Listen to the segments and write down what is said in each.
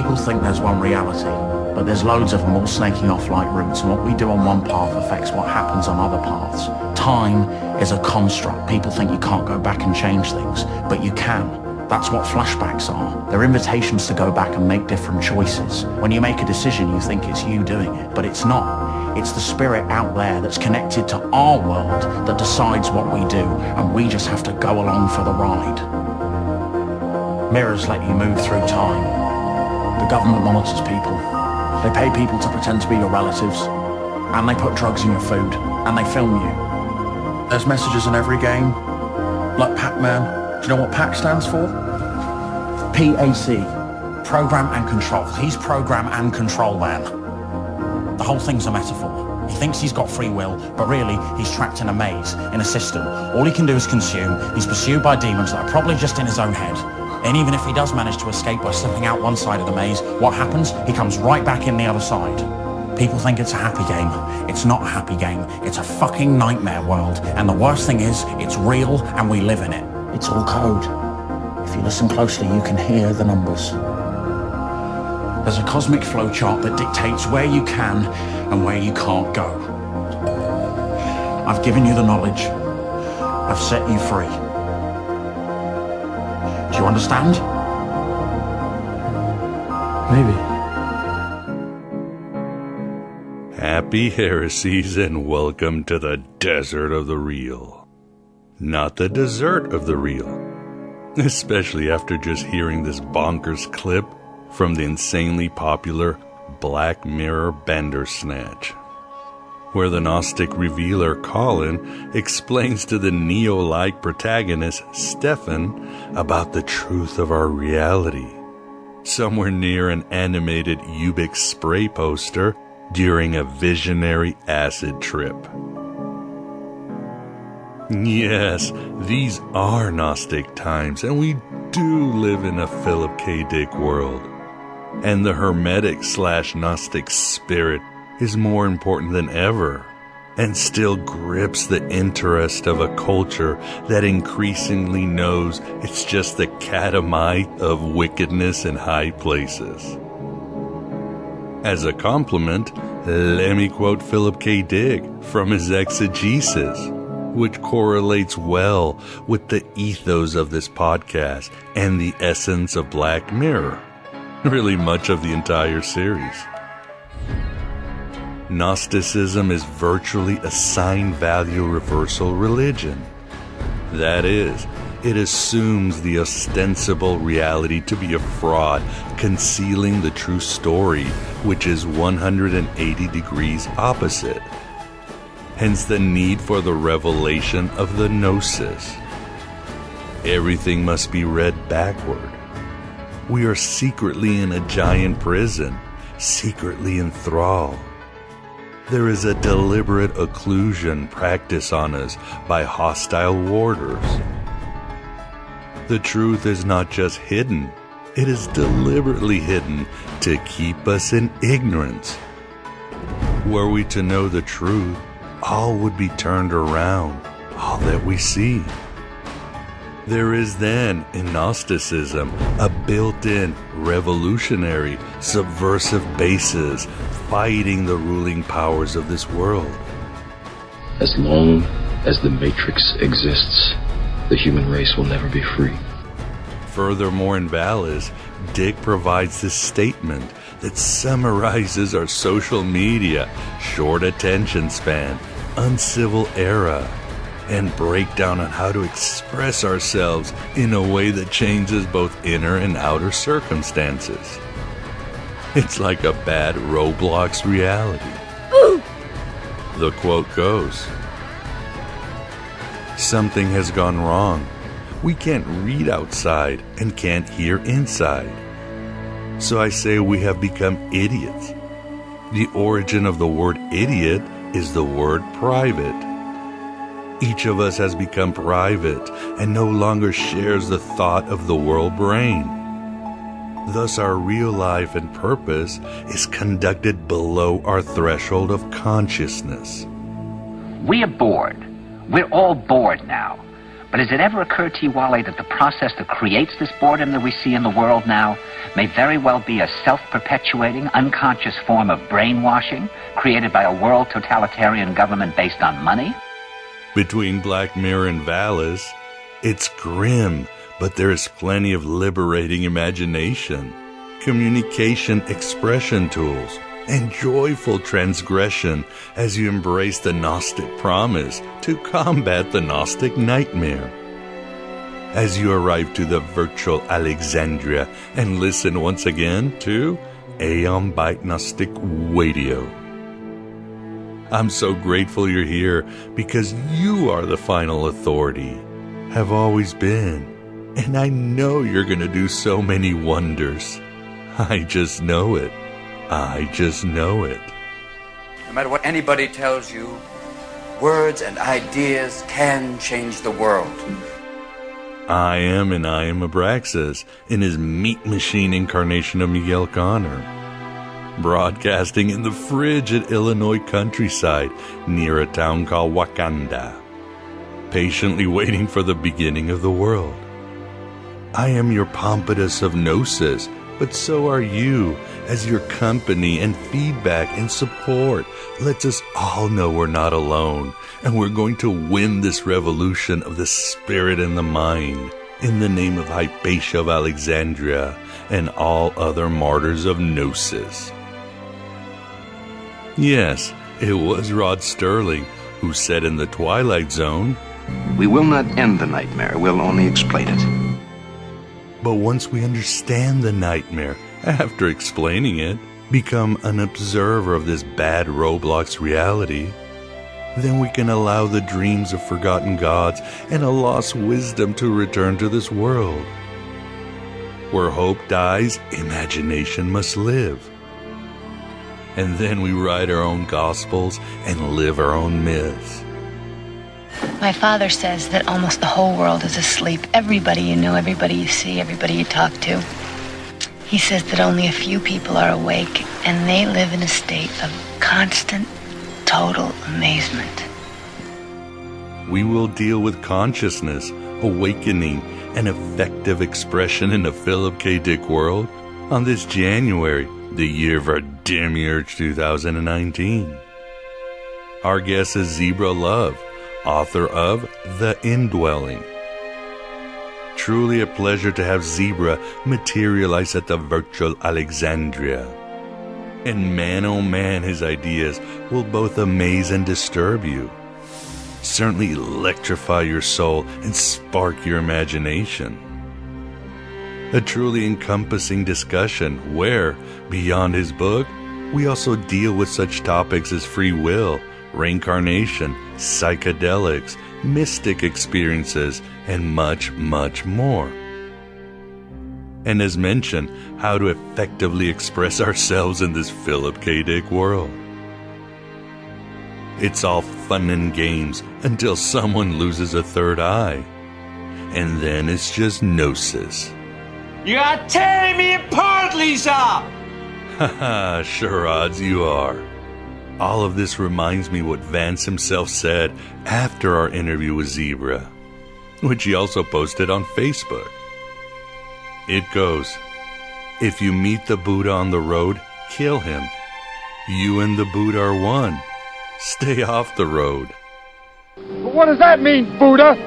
People think there's one reality, but there's loads of them all snaking off like roots, and what we do on one path affects what happens on other paths. Time is a construct. People think you can't go back and change things, but you can. That's what flashbacks are. They're invitations to go back and make different choices. When you make a decision, you think it's you doing it, but it's not. It's the spirit out there that's connected to our world that decides what we do, and we just have to go along for the ride. Mirrors let you move through time. The government monitors people. They pay people to pretend to be your relatives, and they put drugs in your food, and they film you. There's messages in every game, like Pac-Man. Do you know what PAC stands for? PAC. Program and Control. He's Program and Control Man. The whole thing's a metaphor. He thinks he's got free will, but really he's trapped in a maze, in a system. All he can do is consume. He's pursued by demons that are probably just in his own head. And even if he does manage to escape by slipping out one side of the maze, what happens? He comes right back in the other side. People think it's a happy game. It's not a happy game. It's a fucking nightmare world. And the worst thing is, it's real and we live in it. It's all code. If you listen closely, you can hear the numbers. There's a cosmic flowchart that dictates where you can and where you can't go. I've given you the knowledge. I've set you free. Do you understand? Maybe. Happy heresies and welcome to the desert of the real. Not the dessert of the real. Especially after just hearing this bonkers clip from the insanely popular Black Mirror Bandersnatch, where the Gnostic revealer Colin explains to the Neo-like protagonist Stefan about the truth of our reality, somewhere near an animated Ubix spray poster during a visionary acid trip. Yes, these are Gnostic times, and we do live in a Philip K. Dick world. And the Hermetic/Gnostic spirit is more important than ever, and still grips the interest of a culture that increasingly knows it's just the catamite of wickedness in high places. As a compliment, let me quote Philip K. Dick from his exegesis, which correlates well with the ethos of this podcast and the essence of Black Mirror, really much of the entire series. Gnosticism is virtually a sign-value reversal religion. That is, it assumes the ostensible reality to be a fraud, concealing the true story, which is 180 degrees opposite. Hence the need for the revelation of the gnosis. Everything must be read backward. We are secretly in a giant prison, secretly in thrall. There is a deliberate occlusion practiced on us by hostile warders. The truth is not just hidden, it is deliberately hidden to keep us in ignorance. Were we to know the truth, all would be turned around, all that we see. There is then, in Gnosticism, a built-in, revolutionary, subversive basis fighting the ruling powers of this world. As long as the Matrix exists, the human race will never be free. Furthermore, in Valis, Dick provides this statement that summarizes our social media, short attention span, uncivil era, and breakdown on how to express ourselves in a way that changes both inner and outer circumstances. It's like a bad Roblox reality. Ooh. The quote goes, "Something has gone wrong. We can't read outside and can't hear inside. So I say we have become idiots. The origin of the word idiot is the word private. Each of us has become private and no longer shares the thought of the world brain. Thus our real life and purpose is conducted below our threshold of consciousness." We are bored. We're all bored now. But has it ever occurred to you, Wally, that the process that creates this boredom that we see in the world now may very well be a self-perpetuating, unconscious form of brainwashing created by a world totalitarian government based on money? Between Black Mirror and Valis, it's grim, but there is plenty of liberating imagination, communication expression tools, and joyful transgression as you embrace the Gnostic promise to combat the Gnostic nightmare. As you arrive to the virtual Alexandria and listen once again to Aeon Byte Gnostic Radio. I'm so grateful you're here because you are the final authority, have always been, and I know you're going to do so many wonders. I just know it. I just know it. No matter what anybody tells you, words and ideas can change the world. I am Abraxas in his meat machine incarnation of Miguel Connor, broadcasting in the frigid Illinois countryside near a town called Wakanda, patiently waiting for the beginning of the world. I am your Pompatus of Gnosis, but so are you, as your company and feedback and support lets us all know we're not alone, and we're going to win this revolution of the spirit and the mind in the name of Hypatia of Alexandria and all other martyrs of Gnosis. Yes, it was Rod Sterling who said in the Twilight Zone, "We will not end the nightmare, we'll only explain it." But once we understand the nightmare, after explaining it, become an observer of this bad Roblox reality, then we can allow the dreams of forgotten gods and a lost wisdom to return to this world. Where hope dies, imagination must live. And then we write our own gospels and live our own myths. My father says that almost the whole world is asleep. Everybody you know, everybody you see, everybody you talk to. He says that only a few people are awake, and they live in a state of constant, total amazement. We will deal with consciousness, awakening, and effective expression in the Philip K. Dick world on this January, the year of our Demiurge 2019. Our guest is Zebra Love, author of The Indwelling. Truly a pleasure to have Zebra materialize at the virtual Alexandria. And man, oh man, his ideas will both amaze and disturb you. Certainly electrify your soul and spark your imagination. A truly encompassing discussion where, beyond his book, we also deal with such topics as free will, reincarnation, psychedelics, mystic experiences, and much, much more. And as mentioned, how to effectively express ourselves in this Philip K. Dick world. It's all fun and games until someone loses a third eye. And then it's just gnosis. You are tearing me apart, Lisa! Haha, sure odds you are. All of this reminds me what Vance himself said after our interview with Zebra, which he also posted on Facebook. It goes, "If you meet the Buddha on the road, kill him. You and the Buddha are one. Stay off the road." What does that mean, Buddha?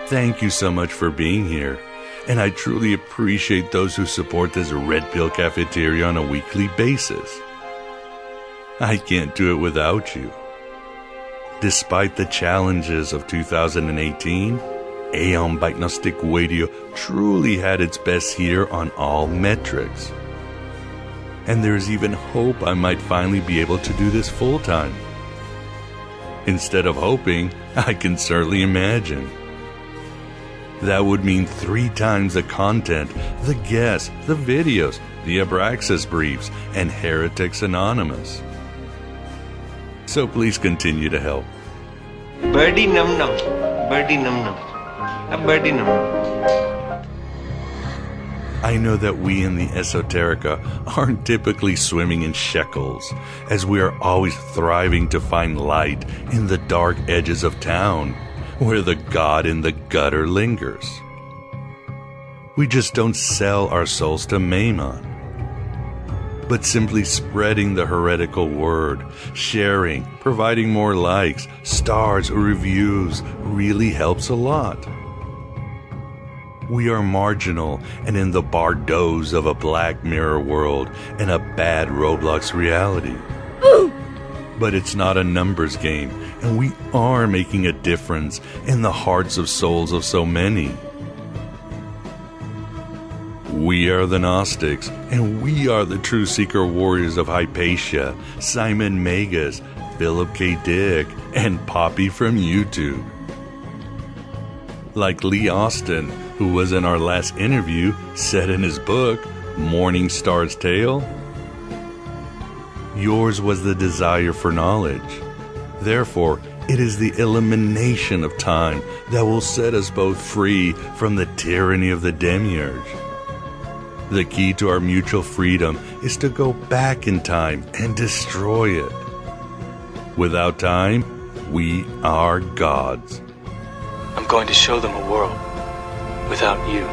Thank you so much for being here, and I truly appreciate those who support this Red Pill Cafeteria on a weekly basis. I can't do it without you. Despite the challenges of 2018, Aeon Byte Gnostic Radio truly had its best year on all metrics. And there's even hope I might finally be able to do this full time. Instead of hoping, I can certainly imagine. That would mean 3 times the content, the guests, the videos, the Abraxas briefs, and Heretics Anonymous. So please continue to help. Birdie num num. Birdie num num. A birdie num num. I know that we in the esoterica aren't typically swimming in shekels, as we are always thriving to find light in the dark edges of town, where the God in the gutter lingers. We just don't sell our souls to Mammon, but simply spreading the heretical word, sharing, providing more likes, stars, or reviews really helps a lot. We are marginal and in the bardos of a Black Mirror world and a bad Roblox reality. But it's not a numbers game, and we are making a difference in the hearts of souls of so many. We are the Gnostics, and we are the true seeker warriors of Hypatia, Simon Magus, Philip K. Dick, and Poppy from YouTube. Like Lee Austin, who was in our last interview, said in his book, Morning Star's Tale, yours was the desire for knowledge. Therefore, it is the elimination of time that will set us both free from the tyranny of the demiurge. The key to our mutual freedom is to go back in time and destroy it. Without time, we are gods. I'm going to show them a world without you.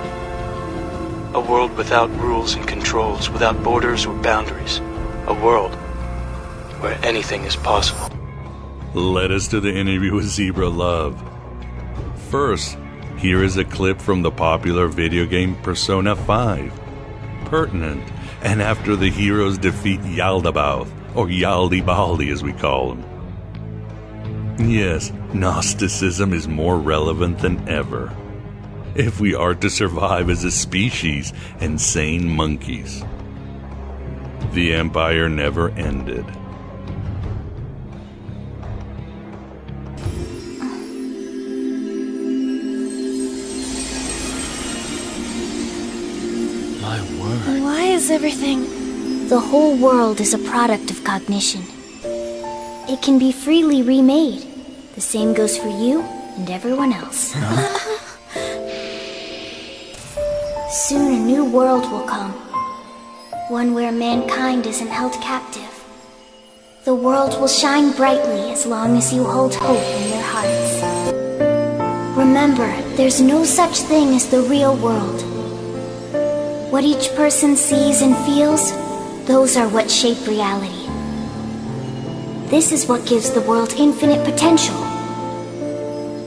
A world without rules and controls, without borders or boundaries. A world where anything is possible. Let us to the interview with Zebra Love. First, here is a clip from the popular video game Persona 5. Pertinent, and after the heroes defeat Yaldabaoth, or Yaldi-Baldi as we call him. Yes, Gnosticism is more relevant than ever, if we are to survive as a species and sane monkeys. The Empire never ended. Why is everything... The whole world is a product of cognition. It can be freely remade. The same goes for you and everyone else. Soon a new world will come. One where mankind isn't held captive. The world will shine brightly as long as you hold hope in your hearts. Remember, there's no such thing as the real world. What each person sees and feels, those are what shape reality. This is what gives the world infinite potential.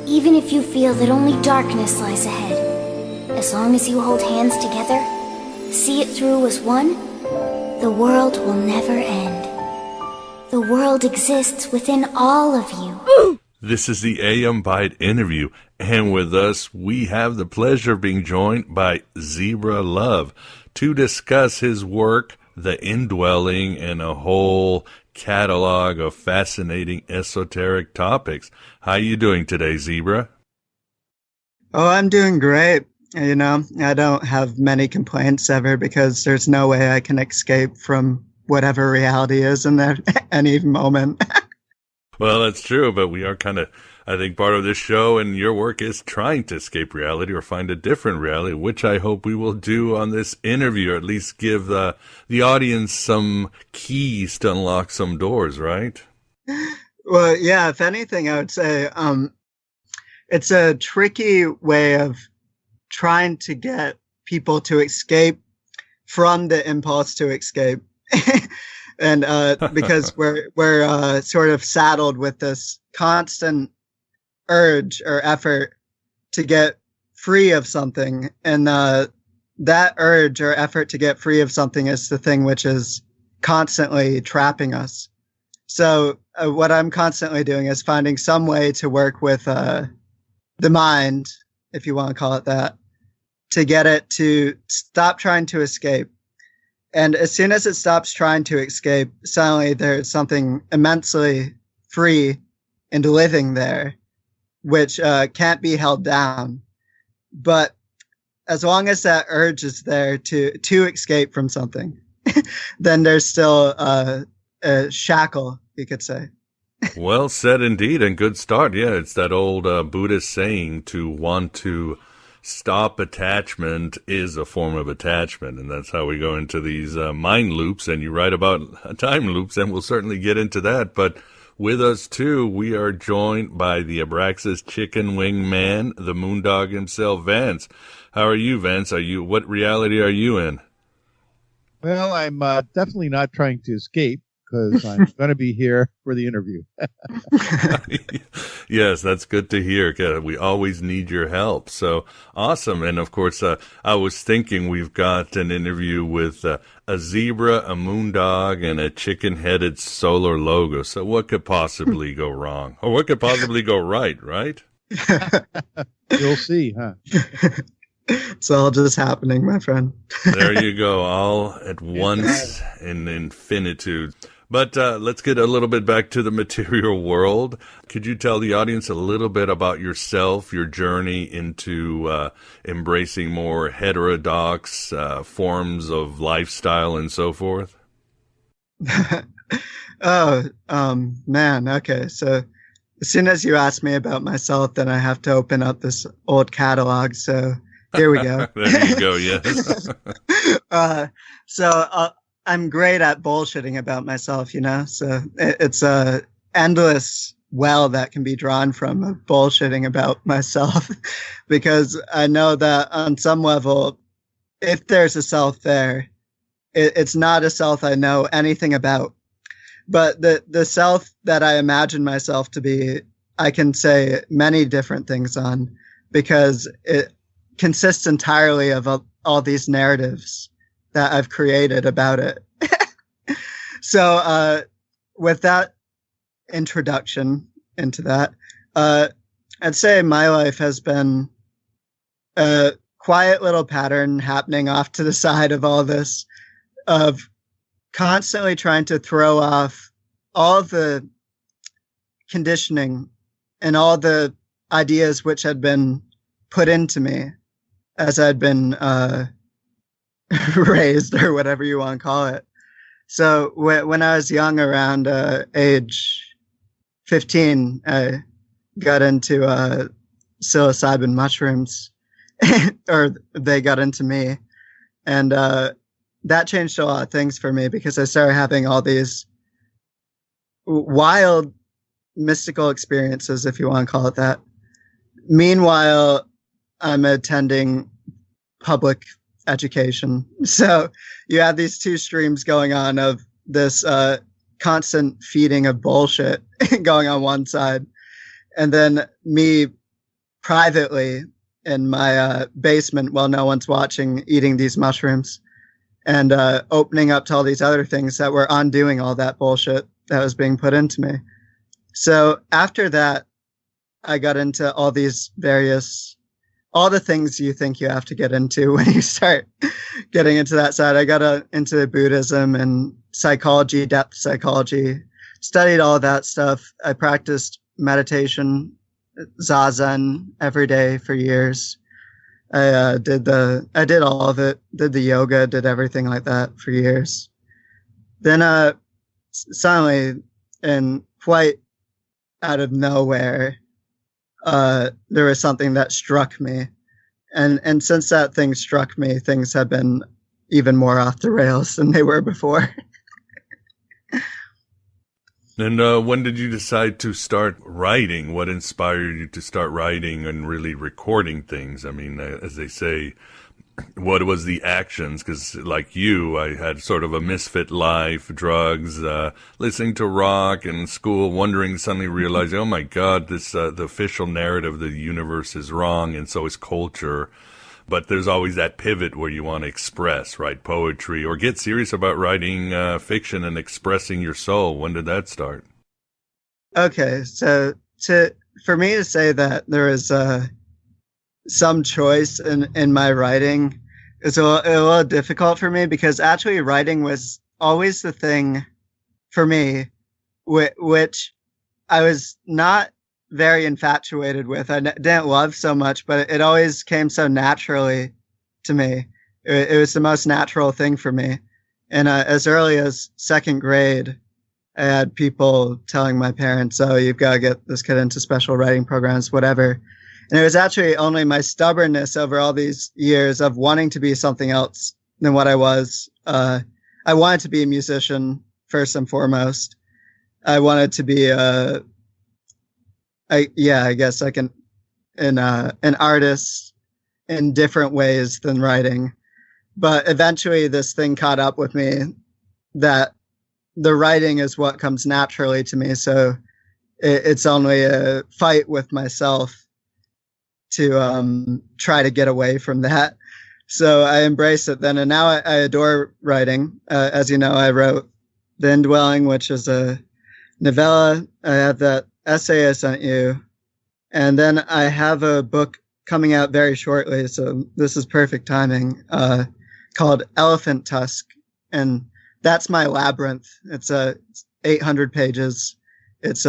Even if you feel that only darkness lies ahead, as long as you hold hands together, see it through as one, the world will never end. The world exists within all of you. This is the AM Byte interview, and with us we have the pleasure of being joined by Zebra Love to discuss his work, The Indwelling, and a whole catalog of fascinating esoteric topics. How are you doing today, Zebra? Oh, I'm doing great. You know, I don't have many complaints ever because there's no way I can escape from whatever reality is in there any moment. Well, that's true, but we are kind of, I think part of this show and your work is trying to escape reality or find a different reality, which I hope we will do on this interview, or at least give the audience some keys to unlock some doors, right? Well, yeah, if anything, I would say it's a tricky way of trying to get people to escape from the impulse to escape. And because we're sort of saddled with this constant urge or effort to get free of something, and that urge or effort to get free of something is the thing which is constantly trapping us. So what I'm constantly doing is finding some way to work with the mind, if you want to call it that, to get it to stop trying to escape. And as soon as it stops trying to escape, suddenly there's something immensely free and living there, which can't be held down. But as long as that urge is there to escape from something, then there's still a shackle, you could say. Well said indeed, and good start. Yeah, it's that old Buddhist saying, to want to stop attachment is a form of attachment, and that's how we go into these mind loops. And you write about time loops, and we'll certainly get into that. But With us, too, we are joined by the Abraxas Chicken Wing Man, the Moondog himself, Vance. How are you, Vance? What reality are you in? Well, I'm definitely not trying to escape, because I'm going to be here for the interview. Yes, that's good to hear. We always need your help. So awesome. And of course, I was thinking we've got an interview with a zebra, a moondog, and a chicken-headed solar logo. So what could possibly go wrong? Or what could possibly go right, right? You'll see, huh? It's all just happening, my friend. There you go, all at once in infinitude. But let's get a little bit back to the material world. Could you tell the audience a little bit about yourself, your journey into embracing more heterodox forms of lifestyle and so forth? Man, okay. So as soon as you ask me about myself, then I have to open up this old catalog. So here we go. There you go, yes. I'm great at bullshitting about myself, so it's a endless well that can be drawn from of bullshitting about myself because I know that on some level, if there's a self there, it's not a self I know anything about. But the self that I imagine myself to be, I can say many different things on because it consists entirely of all these narratives that I've created about it. So with that introduction into that, I'd say my life has been a quiet little pattern happening off to the side of all this, of constantly trying to throw off all the conditioning and all the ideas which had been put into me as I'd been raised, or whatever you want to call it. So when I was young, around age 15, I got into psilocybin mushrooms, or they got into me. And that changed a lot of things for me because I started having all these wild mystical experiences, if you want to call it that. Meanwhile, I'm attending public education. So you have these two streams going on of this constant feeding of bullshit going on one side, and then me privately in my basement while no one's watching eating these mushrooms and opening up to all these other things that were undoing all that bullshit that was being put into me. So after that, I got into all these all the things you think you have to get into when you start getting into that side. I got into Buddhism and psychology, depth psychology, studied all that stuff. I practiced meditation, Zazen every day for years. I did all of it, did the yoga, did everything like that for years. Then suddenly, and quite out of nowhere, there was something that struck me. And since that thing struck me, things have been even more off the rails than they were before. And when did you decide to start writing? What inspired you to start writing and really recording things? I mean, as they say, what was the actions? Because like you, I had sort of a misfit life, drugs, listening to rock and school, wondering, suddenly realizing, oh my God, this the official narrative of the universe is wrong, and so is culture. But there's always that pivot where you want to express, write poetry, or get serious about writing fiction and expressing your soul. When did that start? Okay, so for me to say that there is some choice in my writing is a little difficult for me, because actually writing was always the thing for me, which I was not very infatuated with. I didn't love so much, but it always came so naturally to me. It was the most natural thing for me. And as early as second grade, I had people telling my parents, oh, you've got to get this kid into special writing programs, whatever. And it was actually only my stubbornness over all these years of wanting to be something else than what I was. I wanted to be a musician first and foremost. I wanted to be I guess like an artist in different ways than writing. But eventually this thing caught up with me that the writing is what comes naturally to me. So it's only a fight with myself to try to get away from that. So I embraced it then. And now I adore writing. As you know, I wrote The Indwelling, which is a novella. I have that essay I sent you. And then I have a book coming out very shortly. So this is perfect timing, called Elephant Tusk. And that's my labyrinth. It's 800 pages. It's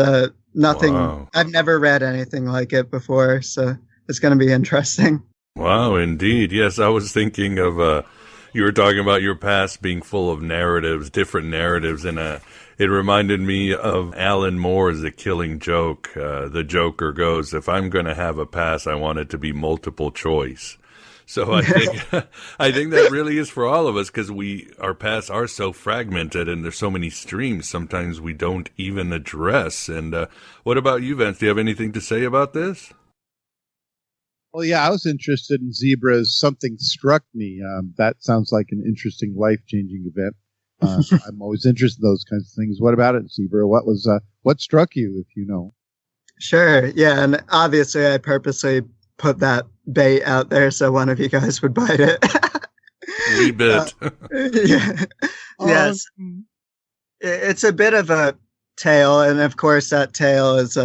nothing. Wow. I've never read anything like it before. So it's going to be interesting. Wow, indeed. Yes, I was thinking of, you were talking about your past being full of narratives, different narratives, and it reminded me of Alan Moore's The Killing Joke. The Joker goes, if I'm going to have a past, I want it to be multiple choice. So I think I think that really is for all of us, because our pasts are so fragmented and there's so many streams sometimes we don't even address. And what about you, Vince? Do you have anything to say about this? Well, yeah, I was interested in zebras. Something struck me. That sounds like an interesting, life-changing event. I'm always interested in those kinds of things. What about it, zebra? What struck you, if you know? Sure. Yeah, and obviously I purposely put that bait out there so one of you guys would bite it. We bit. Yeah. Yes. It's a bit of a tale, and of course that tale is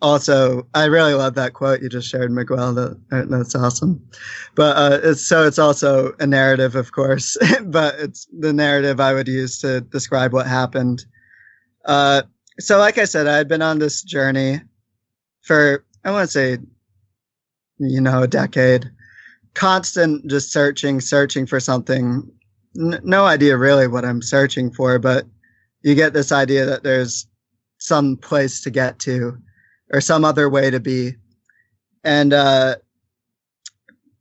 also, I really love that quote you just shared, Miguel. That's awesome. But it's also a narrative, of course, but it's the narrative I would use to describe what happened. So like I said, I had been on this journey for, I want to say, a decade. Constant just searching for something. No idea really what I'm searching for, but you get this idea that there's some place to get to or some other way to be. And that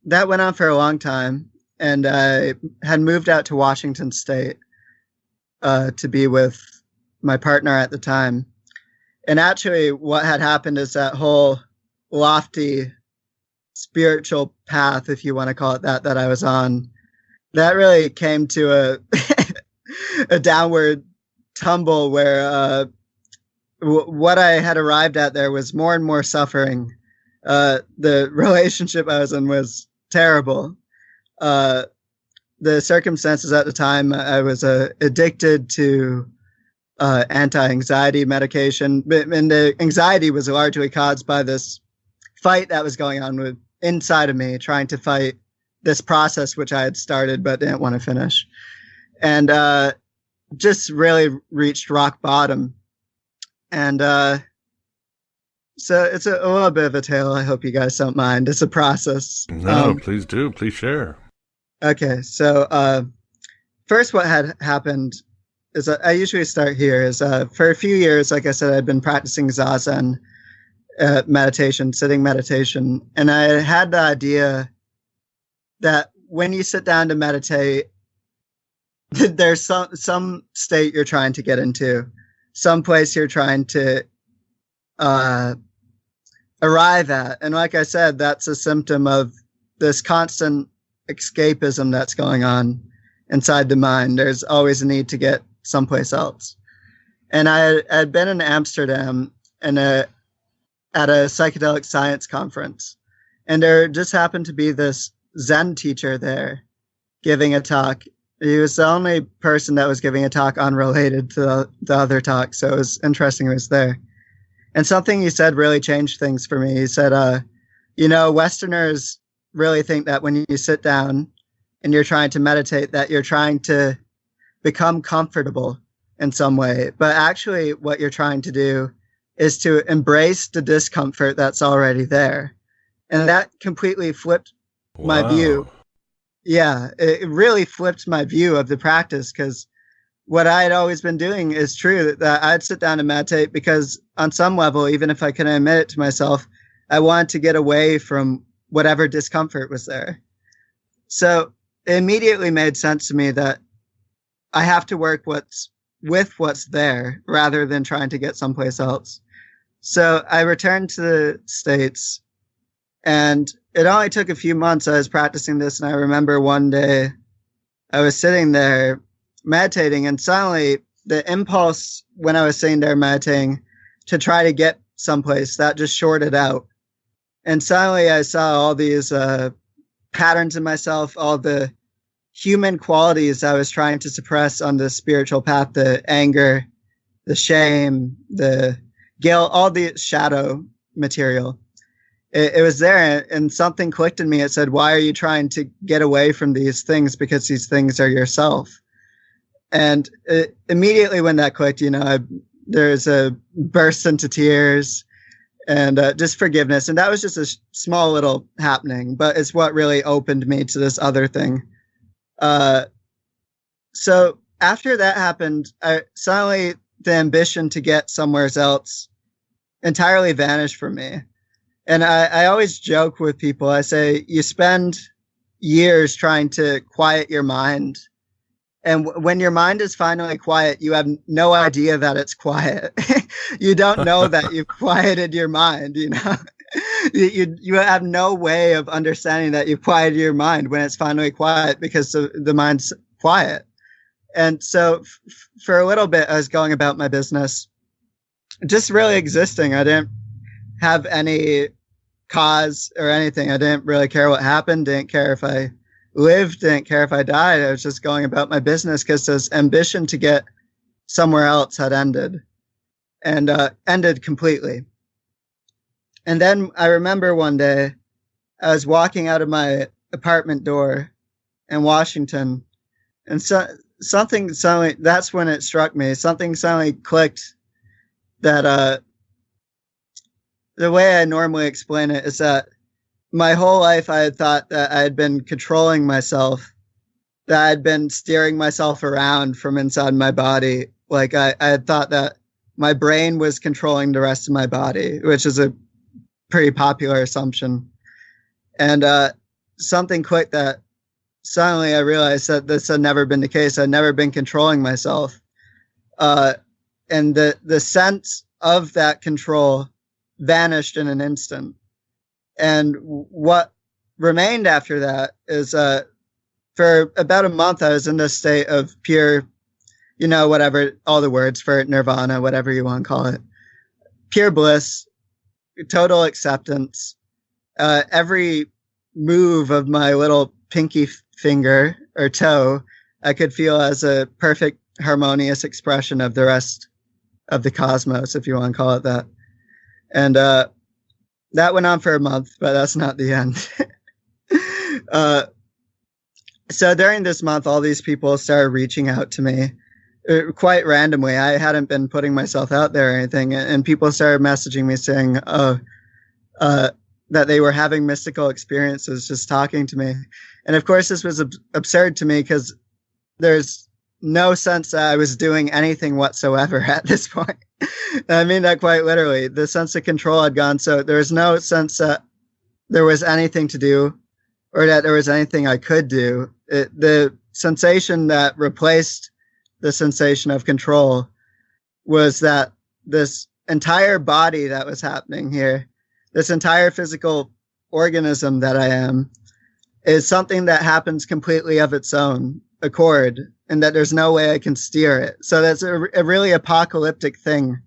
went on for a long time. And I had moved out to Washington State to be with my partner at the time. And actually what had happened is that whole lofty spiritual path, if you want to call it that I was on, that really came to a downward tumble where what I had arrived at there was more and more suffering. The relationship I was in was terrible. The circumstances at the time, I was addicted to anti-anxiety medication, and the anxiety was largely caused by this fight that was going on inside of me, trying to fight this process which I had started but didn't want to finish, and just really reached rock bottom. And so it's a little bit of a tale. I hope you guys don't mind. It's a process. No, please do. Please share. Okay, so first what had happened is I usually start here is for a few years, like I said, I'd been practicing Zazen meditation, sitting meditation. And I had the idea that when you sit down to meditate, there's some state you're trying to get into, some place you're trying to arrive at. And like I said, that's a symptom of this constant escapism that's going on inside the mind. There's always a need to get someplace else. And I had been in Amsterdam at a psychedelic science conference. And there just happened to be this Zen teacher there giving a talk. He was the only person that was giving a talk unrelated to the other talk. So it was interesting he was there. And something he said really changed things for me. He said, Westerners really think that when you sit down and you're trying to meditate, that you're trying to become comfortable in some way. But actually what you're trying to do is to embrace the discomfort that's already there. And that completely flipped my view. Yeah, it really flipped my view of the practice, because what I had always been doing is true, that I'd sit down and meditate because on some level, even if I couldn't admit it to myself, I wanted to get away from whatever discomfort was there. So it immediately made sense to me that I have to work what's with what's there rather than trying to get someplace else. So I returned to the States, and it only took a few months. I was practicing this, and I remember one day I was sitting there meditating, and suddenly the impulse when I was sitting there meditating to try to get someplace, that just shorted out. And suddenly I saw all these patterns in myself, all the human qualities I was trying to suppress on the spiritual path, the anger, the shame, the guilt, all the shadow material. It was there, and something clicked in me. It said, why are you trying to get away from these things? Because these things are yourself. And immediately when that clicked, there's a burst into tears and just forgiveness. And that was just a small little happening, but it's what really opened me to this other thing. So after that happened, suddenly the ambition to get somewhere else entirely vanished from me. And I always joke with people. I say, you spend years trying to quiet your mind. And when your mind is finally quiet, you have no idea that it's quiet. You don't know that you've quieted your mind, you have no way of understanding that you've quieted your mind when it's finally quiet, because the mind's quiet. And so for a little bit, I was going about my business, just really existing. I didn't have any cause or anything. I didn't really care what happened. Didn't care if I lived. Didn't care if I died. I was just going about my business because this ambition to get somewhere else had ended, and ended completely. And then I remember one day I was walking out of my apartment door in Washington, and something suddenly, that's when it struck me. Something suddenly clicked that the way I normally explain it is that my whole life I had thought that I had been controlling myself, that I had been steering myself around from inside my body. Like I had thought that my brain was controlling the rest of my body, which is a pretty popular assumption. And something clicked that suddenly I realized that this had never been the case. I'd never been controlling myself. And the sense of that control vanished in an instant. And what remained after that is for about a month, I was in this state of pure, whatever, all the words for nirvana, whatever you want to call it, pure bliss, total acceptance. Every move of my little pinky finger or toe, I could feel as a perfect harmonious expression of the rest of the cosmos, if you want to call it that. And that went on for a month, but that's not the end. So during this month, all these people started reaching out to me quite randomly. I hadn't been putting myself out there or anything, and people started messaging me saying, that they were having mystical experiences, just talking to me. And of course, this was absurd to me because there's no sense that I was doing anything whatsoever at this point. I mean that quite literally. The sense of control had gone, so there was no sense that there was anything to do or that there was anything I could do. The sensation that replaced the sensation of control was that this entire body that was happening here, this entire physical organism that I am, is something that happens completely of its own accord, and that there's no way I can steer it. So that's a really apocalyptic thing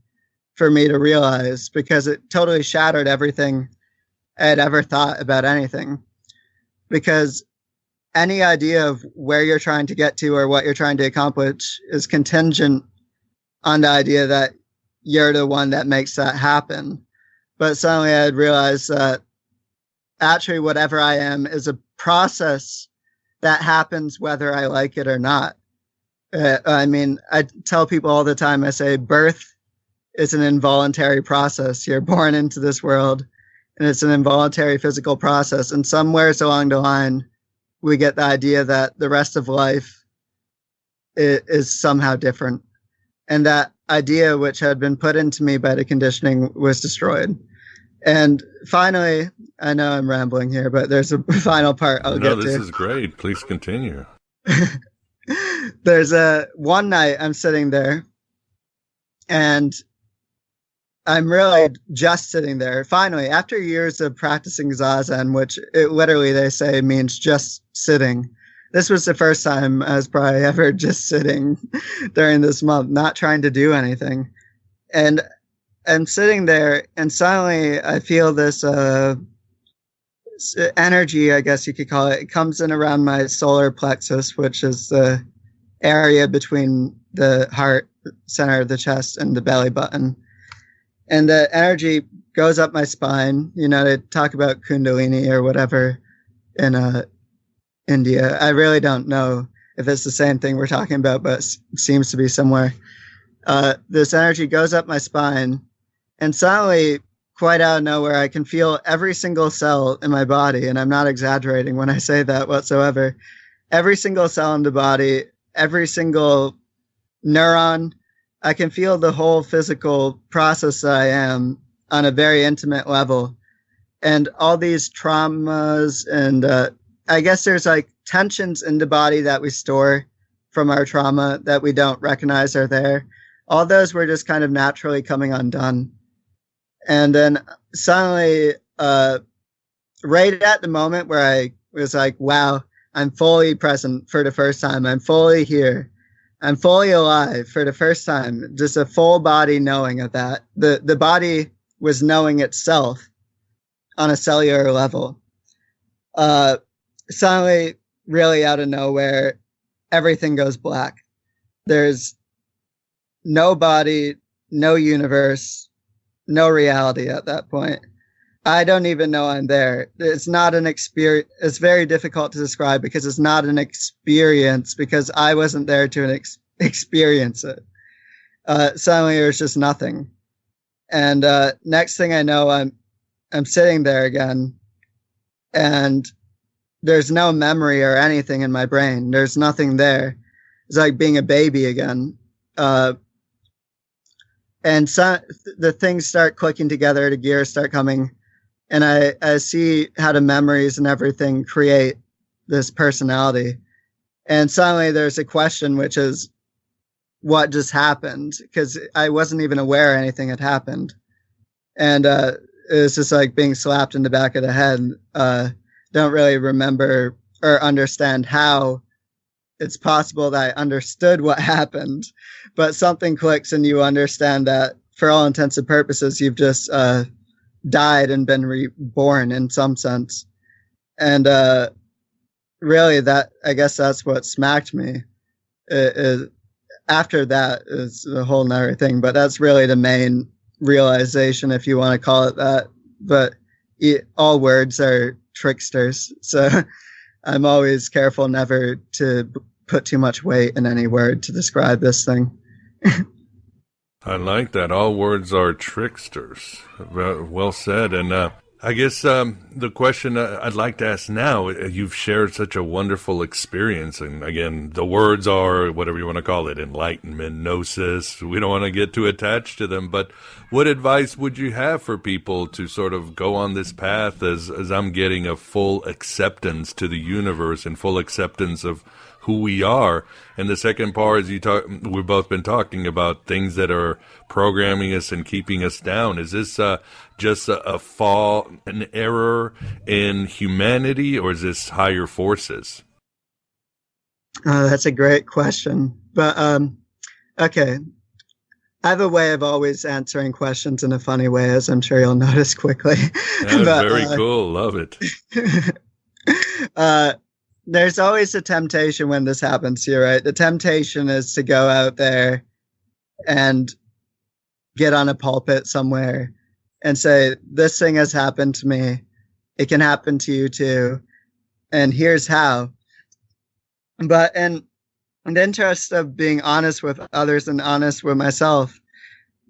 for me to realize, because it totally shattered everything I had ever thought about anything. Because any idea of where you're trying to get to or what you're trying to accomplish is contingent on the idea that you're the one that makes that happen. But suddenly I had realized that actually whatever I am is a process that happens whether I like it or not. I mean, I tell people all the time, I say birth is an involuntary process. You're born into this world, and it's an involuntary physical process. And somewhere along the line, we get the idea that the rest of life is somehow different. And that idea, which had been put into me by the conditioning, was destroyed. And finally, I know I'm rambling here, but there's a final part I'll get to. No, this is great. Please continue. There's one night I'm sitting there and I'm really just sitting there. Finally, after years of practicing Zazen, which it literally they say means just sitting, this was the first time I was probably ever just sitting during this month, not trying to do anything. And I'm sitting there and suddenly I feel this energy, I guess you could call it. It comes in around my solar plexus, which is the area between the heart center of the chest and the belly button. And the energy goes up my spine. You know, they talk about Kundalini or whatever in India. I really don't know if it's the same thing we're talking about, but it seems to be somewhere. This energy goes up my spine, and suddenly, quite out of nowhere, I can feel every single cell in my body, and I'm not exaggerating when I say that whatsoever. Every single cell in the body, every single neuron, I can feel the whole physical process that I am on a very intimate level. And all these traumas and I guess there's like tensions in the body that we store from our trauma that we don't recognize are there. All those were just kind of naturally coming undone. And then suddenly, right at the moment where I was like, wow, I'm fully present for the first time. I'm fully here. I'm fully alive for the first time. Just a full body knowing of that. The body was knowing itself on a cellular level. Suddenly, really out of nowhere, everything goes black. There's no body, no universe, no reality at that point. I don't even know I'm there. It's not an experience. It's very difficult to describe because it's not an experience because I wasn't there to experience it. Suddenly there's just nothing. And next thing I know, I'm sitting there again and there's no memory or anything in my brain. There's nothing there. It's like being a baby again. And so the things start clicking together, the gears start coming. And I see how the memories and everything create this personality. And suddenly there's a question, which is, what just happened? Because I wasn't even aware anything had happened. And it was just like being slapped in the back of the head. Don't really remember or understand how it's possible that I understood what happened. But something clicks and you understand that for all intents and purposes, you've just died and been reborn in some sense. And really that, I guess that's what smacked me. After that is a whole nother thing, but that's really the main realization, if you want to call it that. But all words are tricksters. So I'm always careful never to put too much weight in any word to describe this thing. I like that. All words are tricksters. Well said. And I guess the question I'd like to ask now, you've shared such a wonderful experience. And again, the words are whatever you want to call it, enlightenment, gnosis. We don't want to get too attached to them. But what advice would you have for people to sort of go on this path as I'm getting a full acceptance to the universe and full acceptance of who we are? And the second part is we've both been talking about things that are programming us and keeping us down. Is this just a fall, an error in humanity, or is this higher forces? That's a great question. But okay, I have a way of always answering questions in a funny way, as I'm sure you'll notice quickly. Very cool. Love it. There's always a temptation when this happens to you, right? The temptation is to go out there and get on a pulpit somewhere and say, this thing has happened to me. It can happen to you too. And here's how. But in the interest of being honest with others and honest with myself,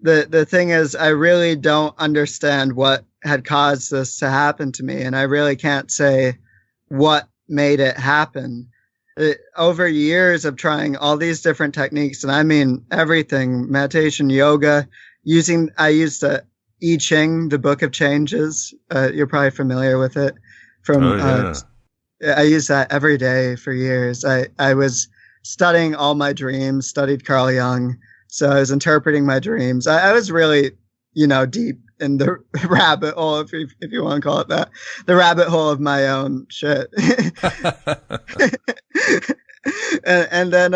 the thing is, I really don't understand what had caused this to happen to me. And I really can't say what made it happen. Over years of trying all these different techniques, and I mean everything, meditation, yoga, I used the I Ching, the Book of Changes. You're probably familiar with it. I used that every day for years. I was studying all my dreams, studied Carl Jung. So I was interpreting my dreams. I was really, deep in the rabbit hole, if you want to call it that, the rabbit hole of my own shit. and then,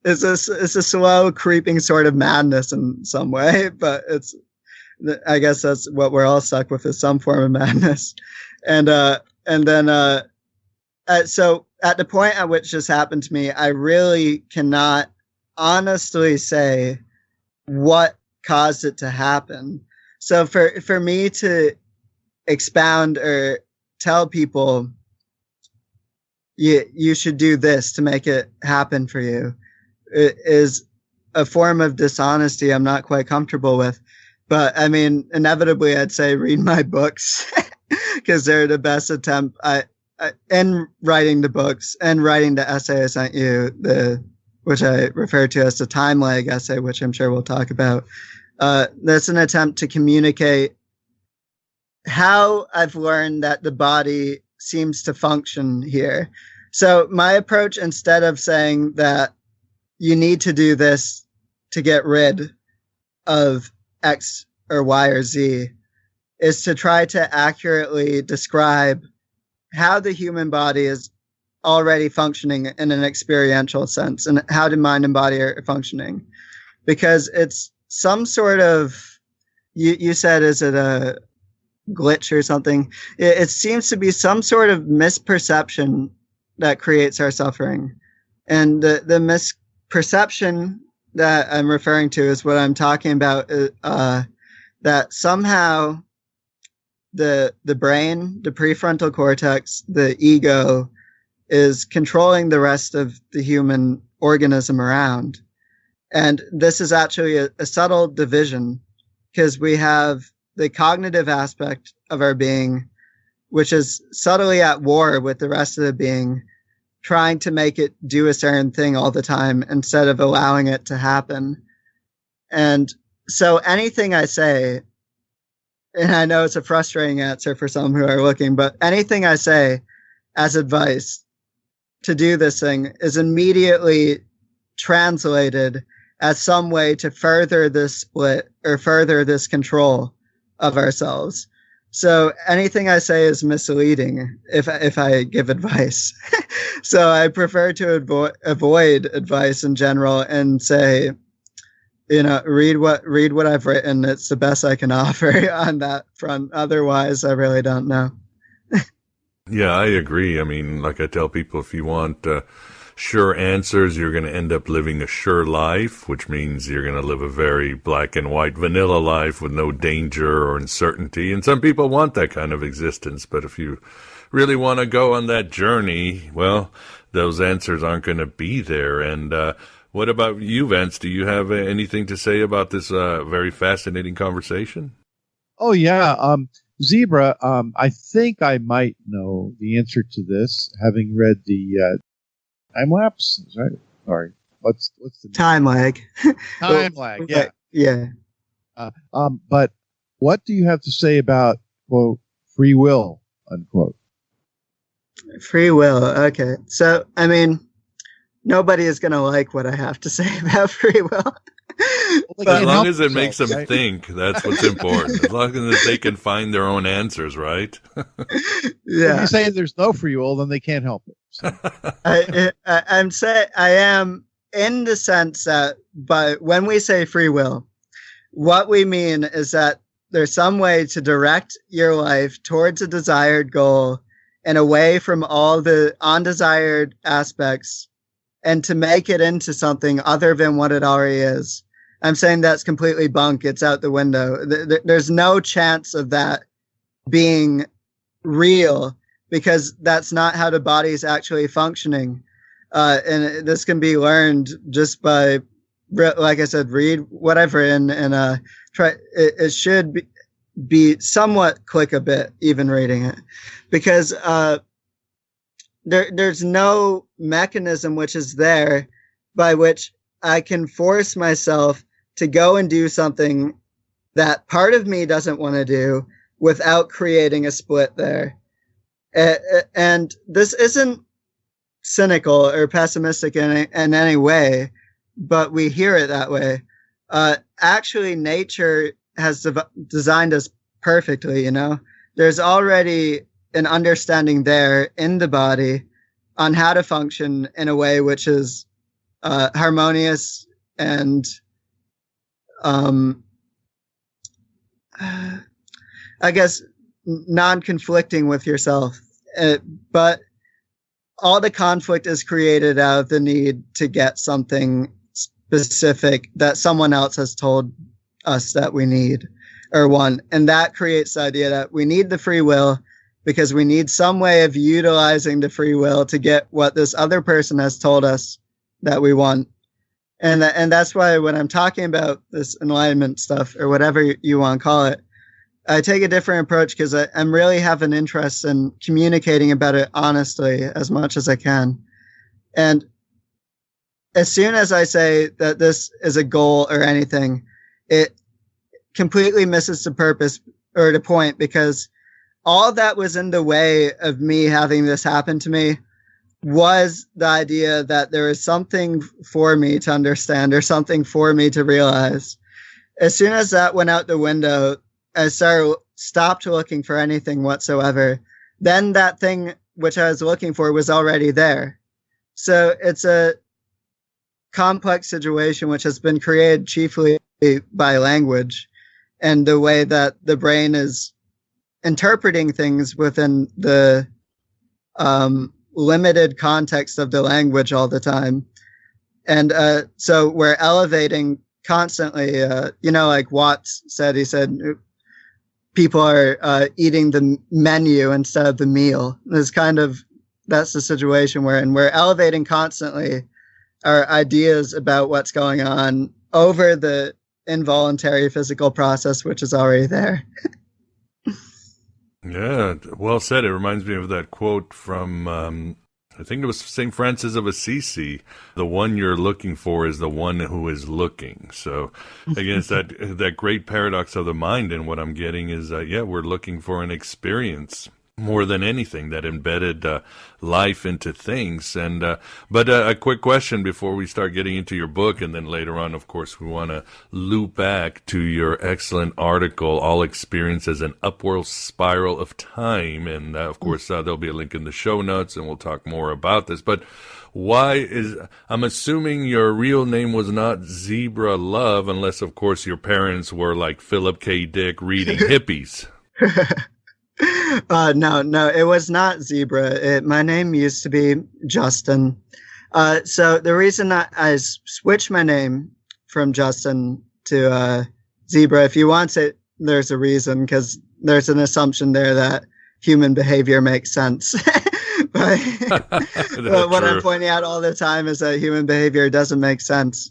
it's a slow creeping sort of madness in some way, but I guess that's what we're all stuck with, is some form of madness. And then, so at the point at which this happened to me, I really cannot honestly say what caused it to happen. So for me to expound or tell people, you should do this to make it happen for you, it is a form of dishonesty I'm not quite comfortable with. But I mean, inevitably, I'd say read my books because they're the best attempt. In writing the books and writing the essay I sent you, which I refer to as the time lag essay, which I'm sure we'll talk about. That's an attempt to communicate how I've learned that the body seems to function here. So my approach, instead of saying that you need to do this to get rid of X or Y or Z, is to try to accurately describe how the human body is already functioning in an experiential sense, and how the mind and body are functioning. Because it's some sort of, you said, is it a glitch or something? It seems to be some sort of misperception that creates our suffering. And the misperception that I'm referring to is what I'm talking about, that somehow the brain, the prefrontal cortex, the ego is controlling the rest of the human organism around. And this is actually a subtle division, because we have the cognitive aspect of our being, which is subtly at war with the rest of the being, trying to make it do a certain thing all the time instead of allowing it to happen. And so anything I say, and I know it's a frustrating answer for some who are looking, but anything I say as advice to do this thing is immediately translated as some way to further this split or further this control of ourselves. So anything I say is misleading if I give advice. So I prefer to avoid advice in general and say, read what I've written. It's the best I can offer on that front. Otherwise, I really don't know. Yeah, I agree. I mean, like I tell people, if you want sure answers, you're going to end up living a sure life, which means you're going to live a very black and white vanilla life with no danger or uncertainty. And some people want that kind of existence. But if you really want to go on that journey, well, those answers aren't going to be there. And what about you, Vance? Do you have anything to say about this very fascinating conversation? Oh, yeah. Zebra, I think I might know the answer to this, having read the time lapse, right? Sorry, what's the time lag? Time lag, yeah, yeah. But what do you have to say about, quote, free will, unquote? Free will. Okay, so I mean, nobody is going to like what I have to say about free will. As long as it makes them think, that's what's important. As long as they can find their own answers, right? Yeah. If you say there's no free will, then they can't help it. So. I'm saying I am in the sense that, but when we say free will, what we mean is that there's some way to direct your life towards a desired goal and away from all the undesired aspects, and to make it into something other than what it already is. I'm saying that's completely bunk. It's out the window. There's no chance of that being real, because that's not how the body is actually functioning. And this can be learned just by, like I said, read what I've written and try. It should be somewhat click a bit, even reading it, because there's no mechanism which is there by which I can force myself to go and do something that part of me doesn't want to do without creating a split there. And this isn't cynical or pessimistic in any way, but we hear it that way. Actually, nature has designed us perfectly, There's already an understanding there in the body on how to function in a way which is harmonious and I guess non-conflicting with yourself. But all the conflict is created out of the need to get something specific that someone else has told us that we need or want. And that creates the idea that we need the free will because we need some way of utilizing the free will to get what this other person has told us that we want. And that's why when I'm talking about this enlightenment stuff or whatever you want to call it, I take a different approach because I'm really have an interest in communicating about it honestly as much as I can. And as soon as I say that this is a goal or anything, it completely misses the purpose or the point, because all that was in the way of me having this happen to me was the idea that there is something for me to understand or something for me to realize. As soon as that went out the window, I stopped looking for anything whatsoever. Then that thing which I was looking for was already there. So it's a complex situation which has been created chiefly by language and the way that the brain is interpreting things within the limited context of the language all the time. And so we're elevating constantly, like Watts said, he said, people are eating the menu instead of the meal. That's the situation we're in. We're elevating constantly our ideas about what's going on over the involuntary physical process, which is already there. Yeah, well said. It reminds me of that quote from, I think it was St. Francis of Assisi. The one you're looking for is the one who is looking. So again, it's that great paradox of the mind. And what I'm getting is, we're looking for an experience more than anything, that embedded life into things. And but a quick question before we start getting into your book, and then later on, of course, we want to loop back to your excellent article, All Experience as an Upward Spiral of Time. And of course, there'll be a link in the show notes, and we'll talk more about this. But I'm assuming your real name was not Zebra Love, unless, of course, your parents were like Philip K. Dick reading hippies. No, it was not Zebra. My name used to be Justin. So the reason I switched my name from Justin to Zebra, if you want it, there's a reason, because there's an assumption there that human behavior makes sense. But what I'm pointing out all the time is that human behavior doesn't make sense.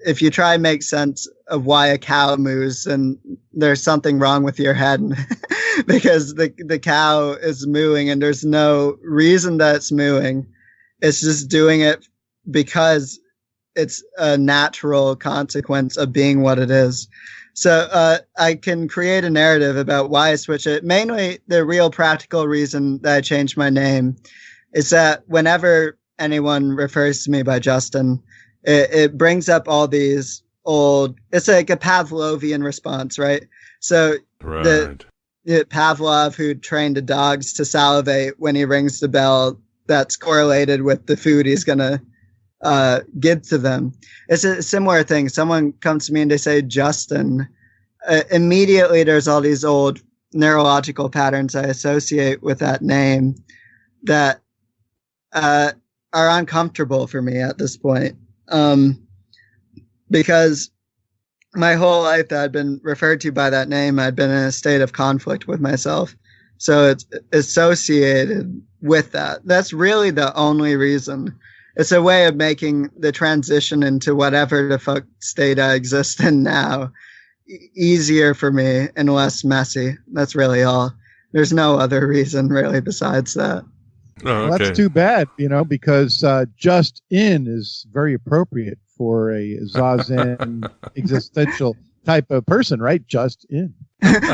If you try and make sense of why a cow moves, and there's something wrong with your head because the cow is mooing and there's no reason that it's mooing. It's just doing it because it's a natural consequence of being what it is. So I can create a narrative about why I switch it. Mainly the real practical reason that I changed my name is that whenever anyone refers to me by Justin, it brings up all these it's like a Pavlovian response, right? So the Pavlov, who trained the dogs to salivate when he rings the bell, that's correlated with the food he's going to give to them. It's a similar thing. Someone comes to me and they say, Justin, immediately there's all these old neurological patterns I associate with that name that are uncomfortable for me at this point. Because my whole life that I'd been referred to by that name, I'd been in a state of conflict with myself. So it's associated with that. That's really the only reason. It's a way of making the transition into whatever the fuck state I exist in now easier for me and less messy. That's really all. There's no other reason really besides that. Oh, okay. Well, that's too bad, because just in is very appropriate for a Zazen existential type of person, right? Just in.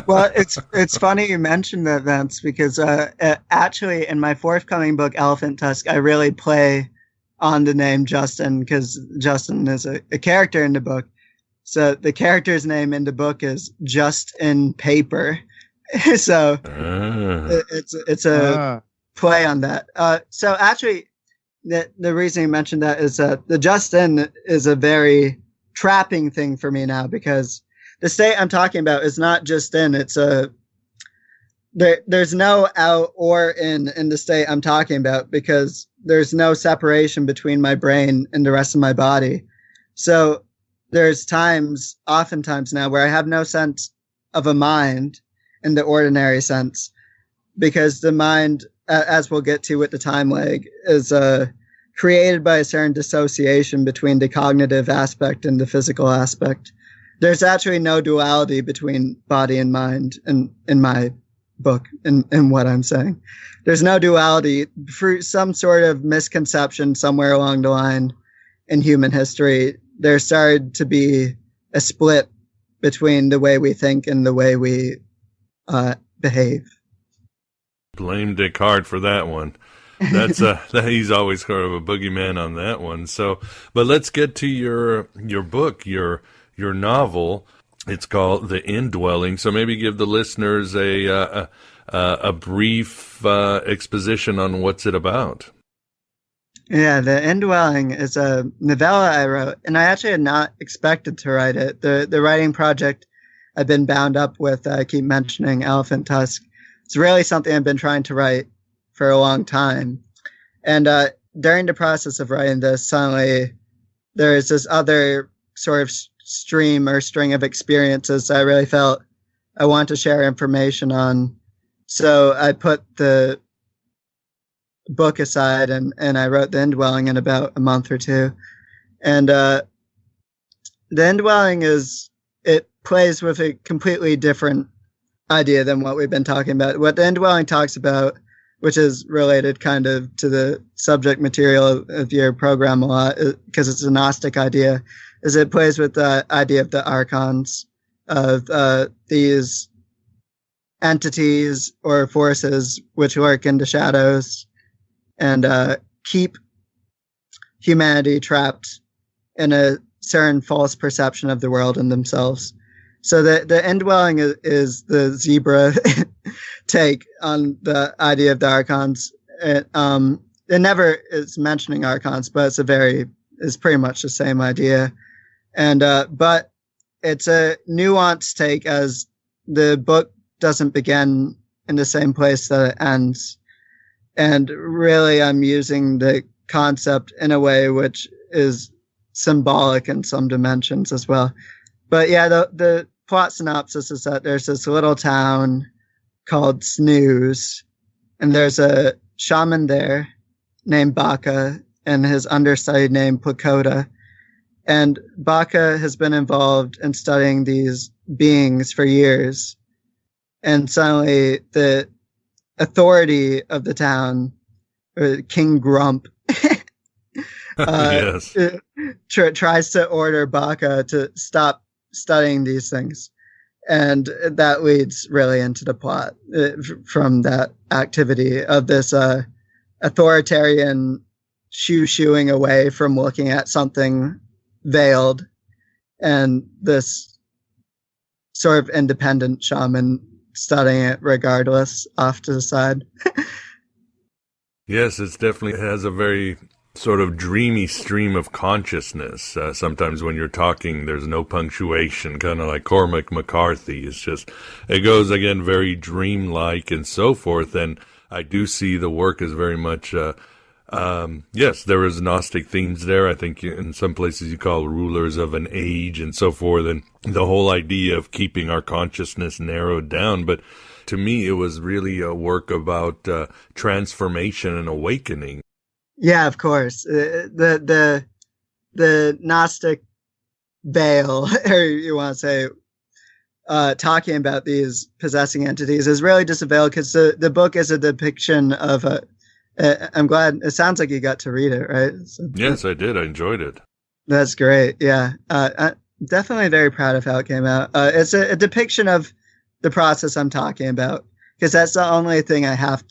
Well, it's funny you mentioned that, Vince, because actually in my forthcoming book, Elephant Tusk, I really play on the name Justin because Justin is a character in the book. So the character's name in the book is Just in Paper. So it's a play on that. So actually, the reason you mentioned that is that the Justin is a very trapping thing for me now because the state I'm talking about is not just in. It's there's no out or in the state I'm talking about because there's no separation between my brain and the rest of my body. So there's oftentimes now where I have no sense of a mind in the ordinary sense because the mind, as we'll get to with the time lag, is created by a certain dissociation between the cognitive aspect and the physical aspect. There's actually no duality between body and mind in my book, in what I'm saying. There's no duality. For some sort of misconception somewhere along the line in human history, there started to be a split between the way we think and the way we behave. Blame Descartes for that one. That's he's always sort of a boogeyman on that one. So, but let's get to your book, your novel. It's called The Indwelling. So maybe give the listeners a brief exposition on what's it about. Yeah, The Indwelling is a novella I wrote, and I actually had not expected to write it. The writing project I've been bound up with, I keep mentioning Elephant Tusk. It's really something I've been trying to write for a long time. And during the process of writing this, suddenly there is this other sort of stream or string of experiences I really felt I want to share information on. So I put the book aside and I wrote The Indwelling in about a month or two. And The Indwelling it plays with a completely different idea than what we've been talking about. What The Indwelling talks about, which is related kind of to the subject material of your program a lot, because it's a Gnostic idea, is it plays with the idea of the Archons, of these entities or forces which lurk in the shadows and keep humanity trapped in a certain false perception of the world and themselves. So the Indwelling is the zebra take on the idea of the Archons. It never is mentioning Archons, but it's pretty much the same idea. And but it's a nuanced take, as the book doesn't begin in the same place that it ends. And really, I'm using the concept in a way which is symbolic in some dimensions as well. But yeah, the plot synopsis is that there's this little town called Snooze, and there's a shaman there named Baka and his understudy named Plakoda. And Baka has been involved in studying these beings for years. And suddenly the authority of the town, King Grump, yes, tries to order Baka to stop studying these things. And that leads really into the plot from that activity of this authoritarian shooing away from looking at something veiled, and this sort of independent shaman studying it regardless off to the side. Yes, it definitely has a very sort of dreamy stream of consciousness. Sometimes when you're talking, there's no punctuation, kind of like Cormac McCarthy. It's just, it goes again very dreamlike and so forth. And I do see the work is very much, yes, there is Gnostic themes there. I think in some places you call rulers of an age and so forth. And the whole idea of keeping our consciousness narrowed down. But to me, it was really a work about transformation and awakening. Yeah, of course. The Gnostic veil, or you want to say, talking about these possessing entities is really just a veil, because the book is a depiction of I'm glad, it sounds like you got to read it, right? So, yes, I did. I enjoyed it. That's great. Yeah. definitely very proud of how it came out. It's a depiction of the process I'm talking about, because that's the only thing I have